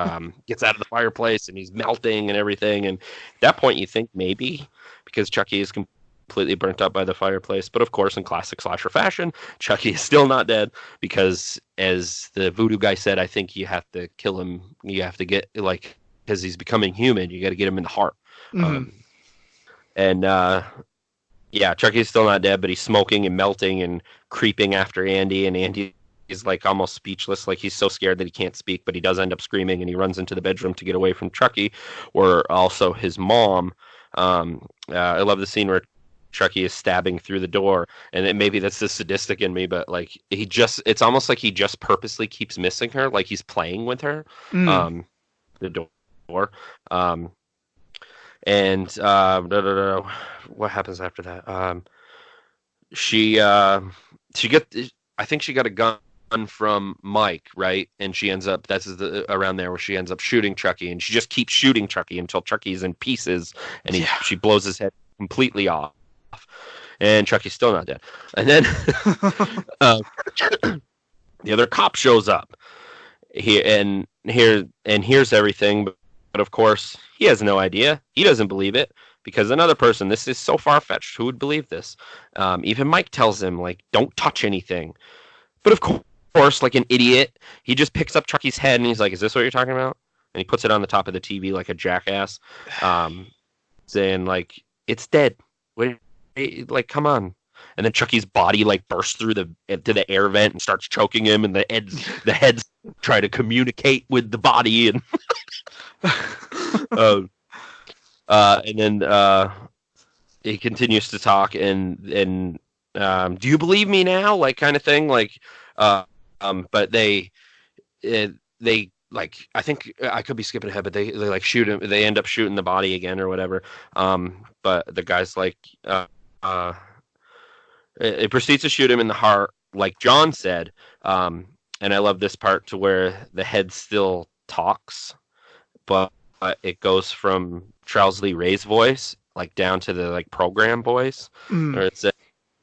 gets out of the fireplace and he's melting and everything. And at that point, you think maybe because Chucky is completely burnt up by the fireplace. But of course, in classic slasher fashion, Chucky is still not dead because, as the voodoo guy said, I think you have to kill him. You have to get, like, because he's becoming human, you got to get him in the heart. Yeah, Chucky's still not dead, but he's smoking and melting and creeping after Andy, and Andy is like almost speechless, like he's so scared that he can't speak, but he does end up screaming, and he runs into the bedroom to get away from Chucky, where also his mom. I love the scene where Chucky is stabbing through the door, and maybe that's the sadistic in me, but like it's almost like he just purposely keeps missing her, like he's playing with her. The door. And what happens after that? I think she got a gun from Mike, right? And she ends up, around there where she ends up shooting Chucky, and she just keeps shooting Chucky until Chucky's in pieces, and she blows his head completely off, and Chucky's still not dead. And then the other cop shows up and hears everything, but of course he has no idea. He doesn't believe it because another person, this is so far-fetched, who would believe this? Even Mike tells him, like, don't touch anything. But of course, like an idiot, he just picks up Chucky's head and he's like, is this what you're talking about? And he puts it on the top of the TV like a jackass. saying like, "It's dead. Wait, like, come on." And then Chucky's body like bursts through to the air vent and starts choking him, and the heads try to communicate with the body, and uh, and then he continues to talk, and do you believe me now, like, kind of thing, like, but they like, I think I could be skipping ahead, but they like shoot him. They end up shooting the body again or whatever. But the guy's like, uh, it proceeds to shoot him in the heart, like John said. And I love this part to where the head still talks, but it goes from Charles Lee Ray's voice like down to the like program voice, or it's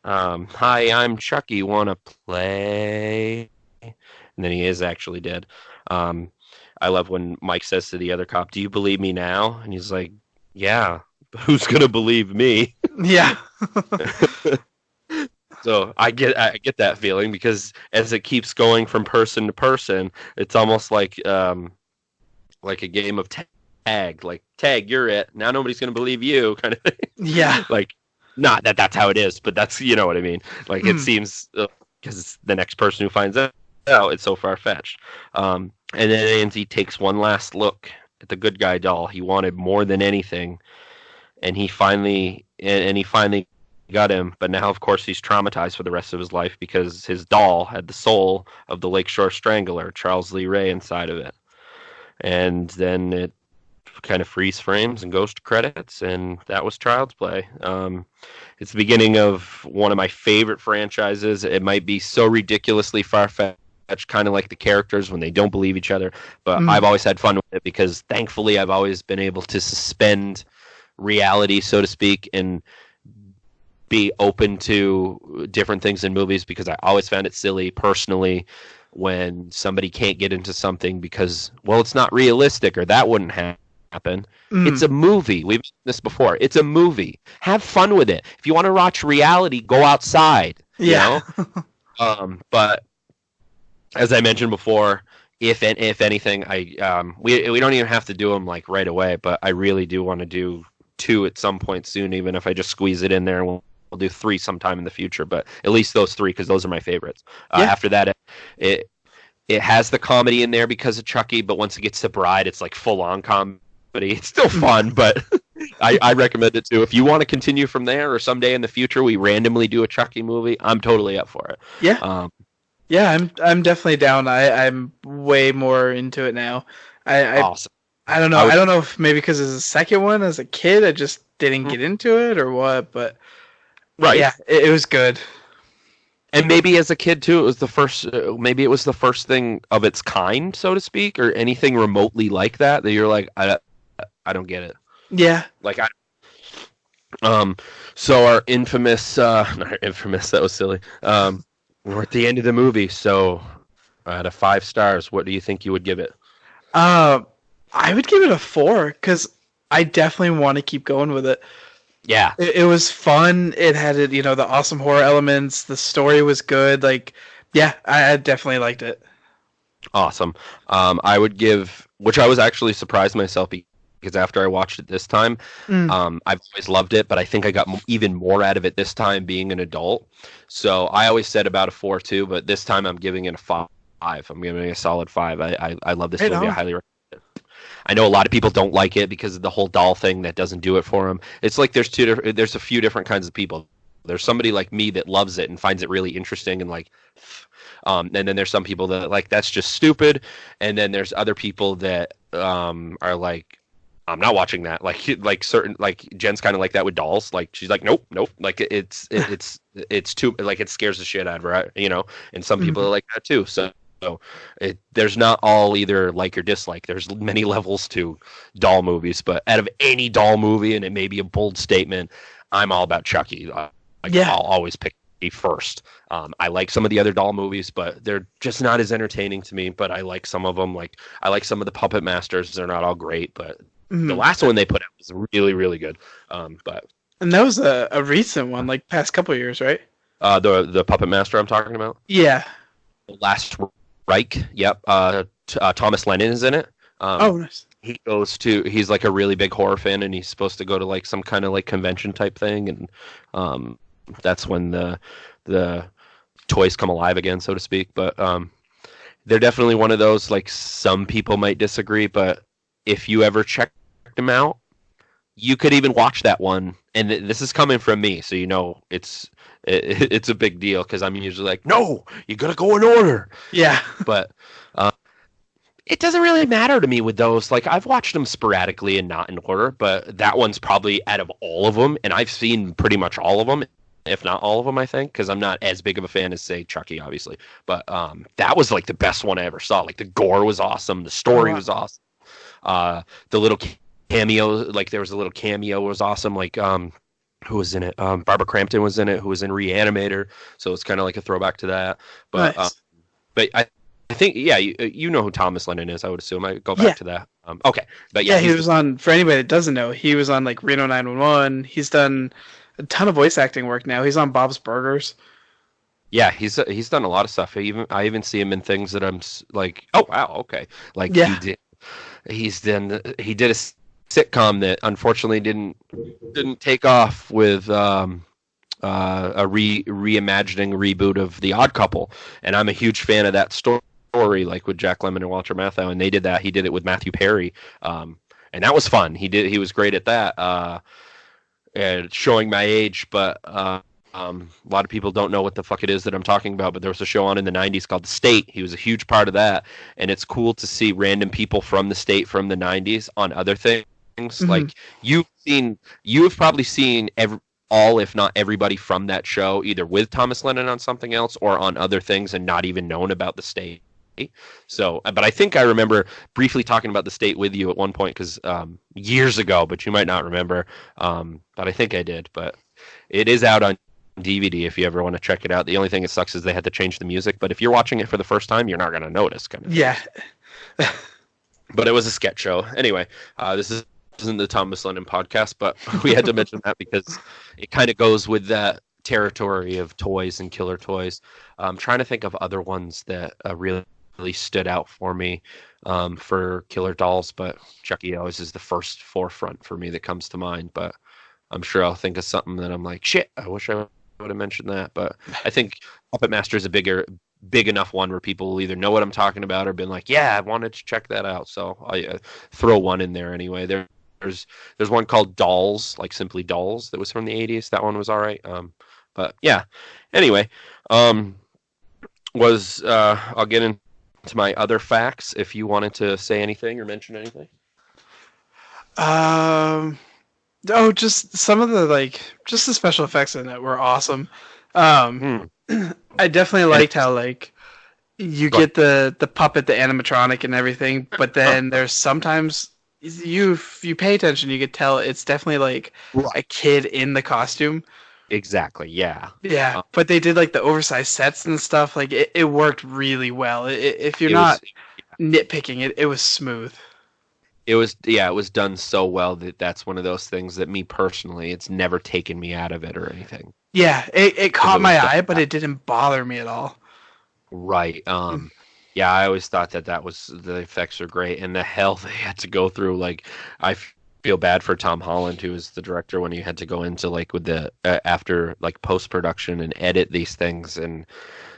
"Hi, I'm Chucky. Wanna play?" And then he is actually dead. I love when Mike says to the other cop, "Do you believe me now?" And he's like, "Yeah, but who's gonna believe me?" Yeah. So I get that feeling, because as it keeps going from person to person, it's almost like a game of tag. Like, tag, you're it. Now nobody's gonna believe you, kind of thing. Yeah. Like, not that that's how it is, but that's, you know what I mean. Like, it seems, because it's the next person who finds out, it's so far fetched. And then Andy takes one last look at the good guy doll he wanted more than anything, and he finally got him. But now, of course, he's traumatized for the rest of his life because his doll had the soul of the Lakeshore Strangler, Charles Lee Ray, inside of it. And then it kind of freeze frames and goes to credits, and that was Child's Play. It's the beginning of one of my favorite franchises. It might be so ridiculously far-fetched, kind of like the characters when they don't believe each other, but I've always had fun with it because thankfully I've always been able to suspend reality, so to speak, and be open to different things in movies, because I always found it silly personally when somebody can't get into something because, well, it's not realistic or that wouldn't happen. It's a movie. We've seen this before. It's a movie. Have fun with it. If you want to watch reality, go outside. Yeah. You know? But as I mentioned before, if anything, we don't even have to do them like right away, but I really do want to do 2 at some point soon, even if I just squeeze it in there. We'll do 3 sometime in the future, but at least those 3, because those are my favorites. After that, it has the comedy in there because of Chucky, but once it gets to Bride, it's like full on comedy. It's still fun, but I recommend it too. If you want to continue from there, or someday in the future we randomly do a Chucky movie, I'm totally up for it. Yeah. Yeah, I'm definitely down. I'm way more into it now. Awesome. I don't know. I don't know if maybe because it's the second one as a kid, I just didn't get into it or what, but right. Yeah, it was good. And maybe as a kid too, it was the first. Maybe it was the first thing of its kind, so to speak, or anything remotely like that you're like, I don't get it. Yeah. Like so our infamous, not infamous, that was silly. We're at the end of the movie, so out of 5 stars, what do you think you would give it? I would give it a 4 because I definitely want to keep going with it. Yeah, it was fun. It had the awesome horror elements. The story was good. Like, yeah, I definitely liked it. Awesome. I would give, which I was actually surprised myself because after I watched it this time, I've always loved it, but I think I got even more out of it this time being an adult. So I always said about a 4 too, but this time I'm giving it a 5. I'm giving it a solid 5. I love this movie. I highly recommend it. I know a lot of people don't like it because of the whole doll thing that doesn't do it for them. It's like there's a few different kinds of people. There's somebody like me that loves it and finds it really interesting and like, and then there's some people that like that's just stupid, and then there's other people that are like, I'm not watching that. Like certain, like Jen's kind of like that with dolls. Like she's like, nope. Like it's too, like it scares the shit out of her, you know. And some people are like that too. So there's not all either like or dislike. There's many levels to doll movies, but out of any doll movie, and it may be a bold statement, I'm all about Chucky. I'll always pick first. I like some of the other doll movies, but they're just not as entertaining to me. But I like some of them. Like I like some of the Puppet Masters. They're not all great, but the last one they put out was really, really good. And that was a recent one, like past couple of years, right? The Puppet Master I'm talking about. Yeah. The Last Reich. Yep. Thomas Lennon is in it. Oh, nice. he's like a really big horror fan, and he's supposed to go to like some kind of like convention type thing, and um, that's when the toys come alive again, so to speak. But they're definitely one of those, like, some people might disagree, but if you ever check them out, you could even watch that one, and this is coming from me, so it's a big deal because I'm usually like, no, you gotta go in order. Yeah. But it doesn't really matter to me with those. Like, I've watched them sporadically and not in order, but that one's probably out of all of them, and I've seen pretty much all of them, if not all of them, I think, because I'm not as big of a fan as, say, Chucky, obviously. But that was like the best one I ever saw. Like, the gore was awesome, the story was awesome. The little cameo, like there was a little cameo, was awesome. Like, who was in it? Barbara Crampton was in it, who was in Reanimator, so it's kind of like a throwback to that. But Nice. but I think, yeah, you know who Thomas Lennon is, I would assume. I go back to that. Okay, but Yeah, he was on. For anybody that doesn't know, he was on like Reno 911. He's done a ton of voice acting work now. He's on Bob's Burgers. Yeah, he's done a lot of stuff. I even see him in things that I'm like, oh wow, okay. Like, Yeah. he did a sitcom that unfortunately didn't take off with a reimagining reboot of The Odd Couple, and I'm a huge fan of that story, like with Jack Lemmon and Walter Matthau, and they did that. He did it with Matthew Perry, and that was fun. He was great at that. And showing my age, but a lot of people don't know what the fuck it is that I'm talking about, but there was a show on in the 90s called The State. He was a huge part of that, and it's cool to see random people from the state from the 90s on other things. Mm-hmm. Like, you've probably seen all, if not everybody from that show, either with Thomas Lennon on something else or on other things, and not even known about the state. So, but I think I remember briefly talking about the state with you at one point, because years ago, but you might not remember. But I think I did. But it is out on DVD if you ever want to check it out. The only thing that sucks is they had to change the music. But if you're watching it for the first time, you're not going to notice. Kind of. Yeah. But it was a sketch show. Anyway, this isn't the Thomas Lennon podcast, but we had to mention that because it kind of goes with that territory of toys and killer toys. I'm trying to think of other ones that really stood out for me for killer dolls, but Chucky always is the first forefront for me that comes to mind. But I'm sure I'll think of something that I'm like, shit, I wish I would have mentioned that. But I think Puppet Master is a big enough one where people will either know what I'm talking about or been like, yeah, I wanted to check that out. So I throw one in there anyway. There's one called Dolls, like simply Dolls, that was from the 80s. That one was all right. But yeah, anyway, I'll get into my other facts if you wanted to say anything or mention anything. Just some of the just the special effects in it were awesome. I definitely liked how you get the puppet, the animatronic, and everything, but then there's sometimes if you pay attention, you could tell it's definitely a kid in the costume. Exactly. Yeah. Yeah, but they did the oversized sets and stuff. It worked really well. If you're not nitpicking, it was smooth. It was done so well that's one of those things that me personally, it's never taken me out of it or anything. Yeah, it caught my eye, but it didn't bother me at all. Right. Yeah, I always thought that was, the effects are great, and the hell they had to go through. I feel bad for Tom Holland, who was the director, when he had to go into with the after post production and edit these things and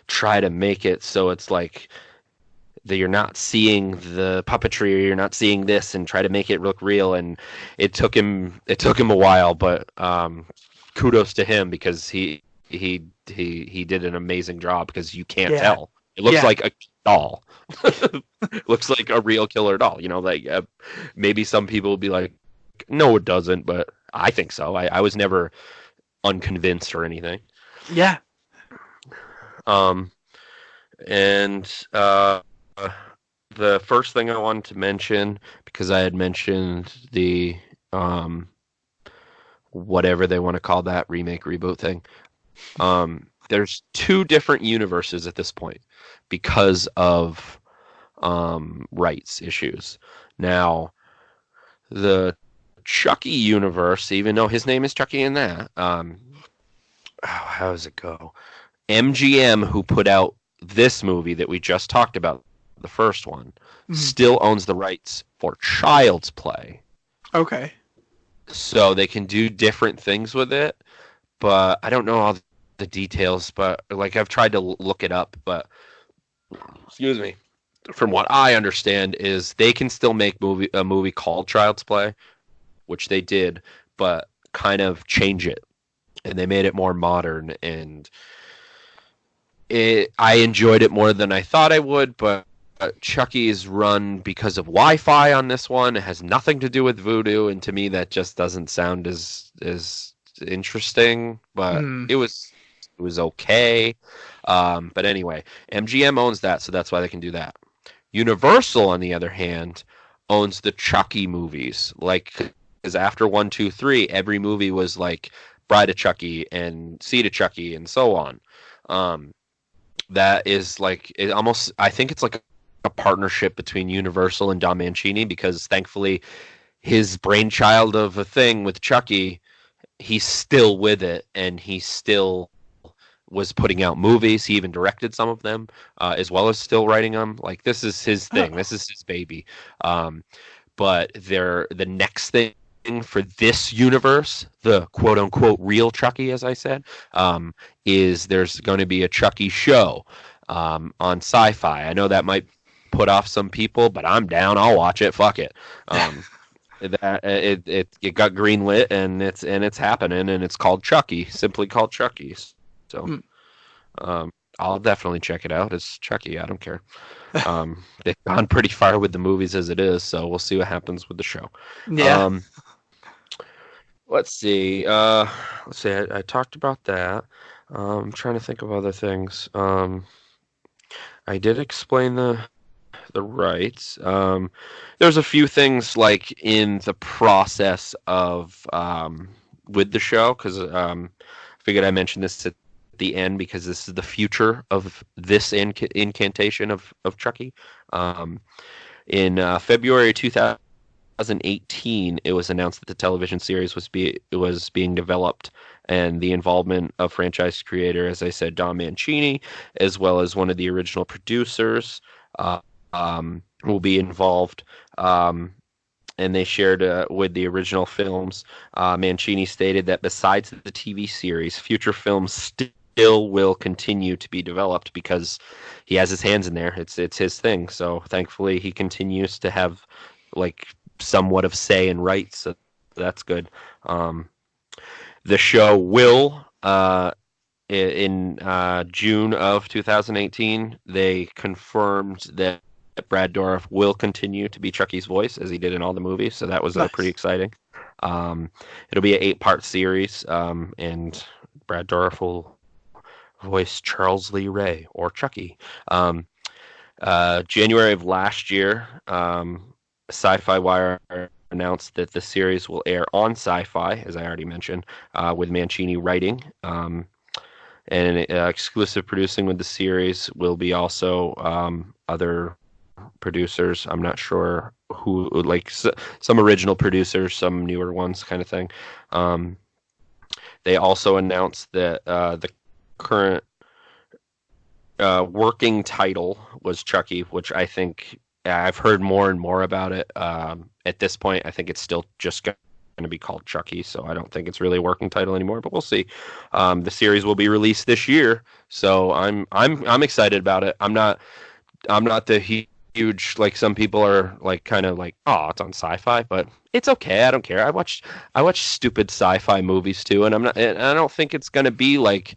try to make it so it's that you're not seeing the puppetry, or you're not seeing this, and try to make it look real. And it took him a while, but kudos to him, because he did an amazing job, because you can't tell. It looks like a doll. It looks like a real killer doll. Maybe some people will be like, no, it doesn't, but I think so. I was never unconvinced or anything. Yeah. And the first thing I wanted to mention, because I had mentioned the whatever they want to call that remake reboot thing. There's two different universes at this point because of rights issues. Now, the Chucky universe, even though his name is Chucky in that, how does it go? MGM, who put out this movie that we just talked about, the first one, Mhm. still owns the rights for Child's Play. Okay. So they can do different things with it, but I don't know all the details, but like I've tried to look it up, but excuse me. From what I understand is they can still make a movie called Child's Play, which they did, but kind of change it. And they made it more modern, and I enjoyed it more than I thought I would, but Chucky is run because of Wi-Fi on this one. It has nothing to do with voodoo, and to me that just doesn't sound as interesting. But Mm. it was okay. But anyway, MGM owns that, so that's why they can do that. Universal, on the other hand, owns the Chucky movies. Like, because after 1, 2, 3, every movie was like Bride of Chucky and Seed of Chucky and so on. Um, that is like it almost. I think it's like a partnership between Universal and Don Mancini because thankfully his brainchild of a thing with Chucky, he's still with it and he still was putting out movies. He even directed some of them, as well as still writing them. Like this is his thing. Oh. This is his baby. Um, but the next thing for this universe, the quote unquote real Chucky, as I said, is there's going to be a Chucky show on Sci-Fi. I know that might put off some people, but I'm down. I'll watch it. Fuck it. It got greenlit and it's happening and it's called Chucky, simply called Chucky. So Mm. I'll definitely check it out. It's Chucky. I don't care. They've gone pretty far with the movies as it is, so we'll see what happens with the show. Yeah. Um, let's see. Let's see. I talked about that. I'm trying to think of other things. I did explain the rights. There's a few things like in the process of with the show because I figured I mentioned this at the end because this is the future of this incantation of Chucky. Um, in February 2018, it was announced that the television series was being developed, and the involvement of franchise creator, as I said, Don Mancini, as well as one of the original producers, uh, will be involved. And they shared with the original films. Mancini stated that besides the TV series, future films still will continue to be developed because he has his hands in there. It's his thing. So thankfully, he continues to have like somewhat of say and rights. So that's good. The show will in June of 2018. They confirmed that Brad Dourif will continue to be Chucky's voice as he did in all the movies. So that was pretty Nice. exciting. It'll be an 8-part series, and Brad Dourif will voice Charles Lee Ray or Chucky. January of last year, Sci-Fi Wire announced that the series will air on Sci-Fi, as I already mentioned, with Mancini writing. And exclusive producing with the series will be also other producers. I'm not sure who, like some original producers, some newer ones, kind of thing. They also announced that the current working title was Chucky, which I think I've heard more and more about it. At this point, I think it's still just going to be called Chucky, so I don't think it's really a working title anymore. But we'll see. The series will be released this year, so I'm excited about it. I'm not the huge like some people are like kind of like, oh, it's on Sci-Fi, but it's okay. I don't care. I watch stupid Sci-Fi movies too, and I don't think it's gonna be like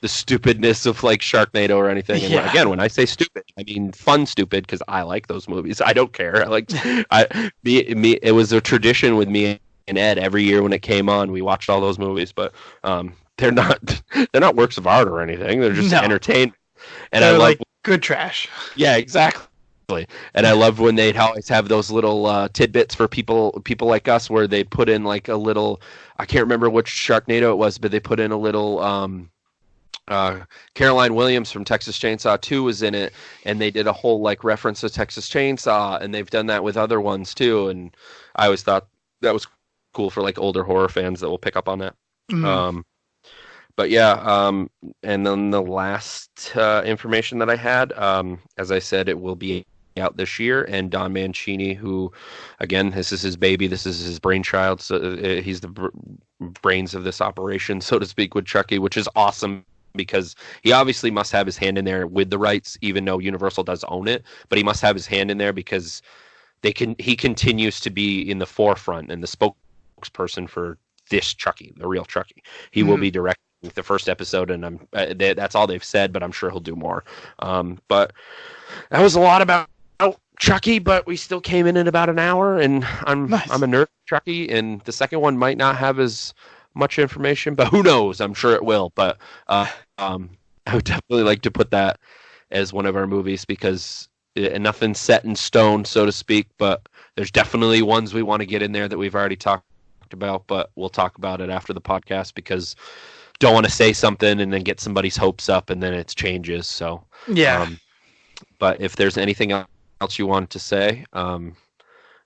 the stupidness of like Sharknado or anything. And Yeah. again, when I say stupid, I mean fun stupid because I like those movies. I don't care. It was a tradition with me and Ed every year when it came on. We watched all those movies, but they're not they're not works of art or anything. They're just No. entertainment. And I They're love like good trash. yeah, exactly. And I loved when they'd always have those little tidbits for people like us where they put in like a little, I can't remember which Sharknado it was, but they put in a little Caroline Williams from Texas Chainsaw 2 was in it, and they did a whole like reference to Texas Chainsaw, and they've done that with other ones too, and I always thought that was cool for like older horror fans that will pick up on that. Mm. Um, But yeah, and then the last information that I had, as I said, it will be out this year, and Don Mancini, who, again, this is his baby, this is his brainchild, so he's the brains of this operation, so to speak, with Chucky, which is awesome because he obviously must have his hand in there with the rights, even though Universal does own it, but he must have his hand in there because he continues to be in the forefront and the spokesperson for this Chucky, the real Chucky. He will be directing the first episode, and that's all they've said, but I'm sure he'll do more. But that was a lot about Chucky, but we still came in about an hour, and I'm a nerd Chucky, and the second one might not have as much information, but who knows? I'm sure it will. But I would definitely like to put that as one of our movies because nothing's set in stone, so to speak, but there's definitely ones we want to get in there that we've already talked about, but we'll talk about it after the podcast because don't want to say something and then get somebody's hopes up and then it changes. So yeah. But if there's anything else you want to say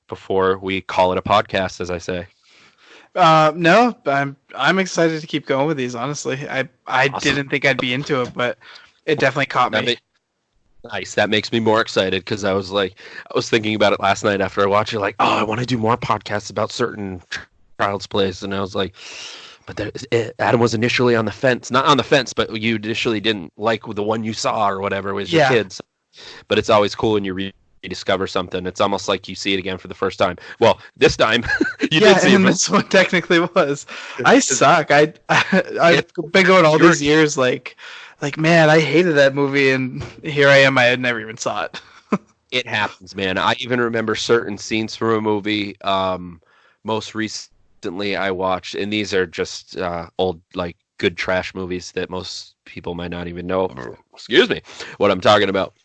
before we call it a podcast, as I say. No, I'm excited to keep going with these. Honestly, I awesome. Didn't think I'd be into it, but it definitely caught me. Nice. That makes me more excited because I was thinking about it last night after I watched it. Like, oh, I want to do more podcasts about certain Child's Plays, and I was like, but Adam was initially on the fence, not on the fence, but you initially didn't like the one you saw or whatever with your kids. But it's always cool when you rediscover something. It's almost like you see it again for the first time. Well, this time you did see it. This one technically was. I suck. I've been going all these years like, man, I hated that movie, and here I am. I had never even saw it. It happens, man. I even remember certain scenes from a movie. Most recently, I watched, and these are just old, like good trash movies that most people might not even know. Excuse me, what I'm talking about.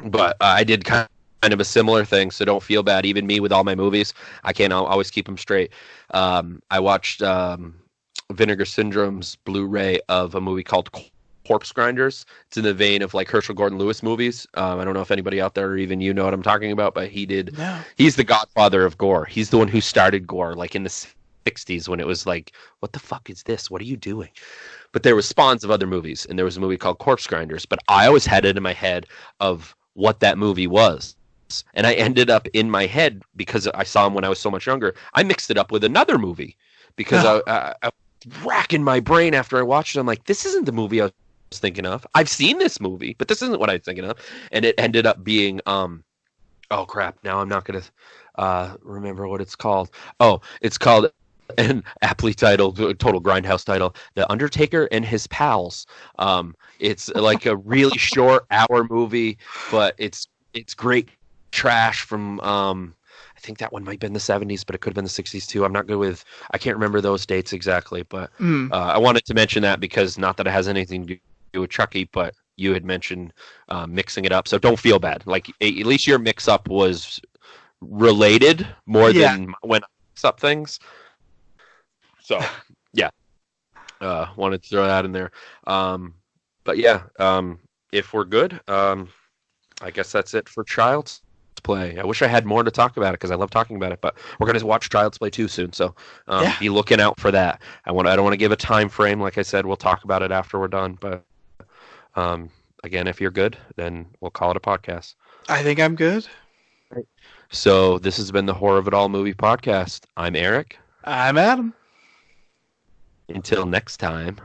But I did kind of a similar thing, so don't feel bad. Even me with all my movies, I can't always keep them straight. I watched Vinegar Syndrome's Blu-ray of a movie called Corpse Grinders. It's in the vein of like Herschel Gordon Lewis movies. I don't know if anybody out there or even you know what I'm talking about, but he did. No. He's the godfather of gore. He's the one who started gore, like in the 60s when it was like, what the fuck is this? What are you doing? But there was spawns of other movies, and there was a movie called Corpse Grinders. But I always had it in my head of what that movie was. And I ended up in my head, because I saw him when I was so much younger, I mixed it up with another movie because I was racking my brain after I watched it. I'm like, this isn't the movie I was thinking of. I've seen this movie, but this isn't what I was thinking of. And it ended up being, oh crap, now I'm not going to remember what it's called. Oh, it's called, an aptly titled, total grindhouse title, The Undertaker and His Pals. It's like a really short hour movie, but it's great trash from I think that one might have been the 70s, but it could have been the 60s too. I'm not good with, I can't remember those dates exactly, but I wanted to mention that because not that it has anything to do with Chucky, but you had mentioned mixing it up, so don't feel bad. Like at least your mix up was related more than when I mix up things. So yeah, wanted to throw that in there. But yeah, if we're good, I guess that's it for Child's Play. I wish I had more to talk about it because I love talking about it, but we're going to watch Child's Play 2 soon, so be looking out for that. I don't want to give a time frame. Like I said, we'll talk about it after we're done, but again, if you're good, then we'll call it a podcast. I think I'm good. So this has been the Horror of It All Movie Podcast. I'm Eric. I'm Adam. Until next time.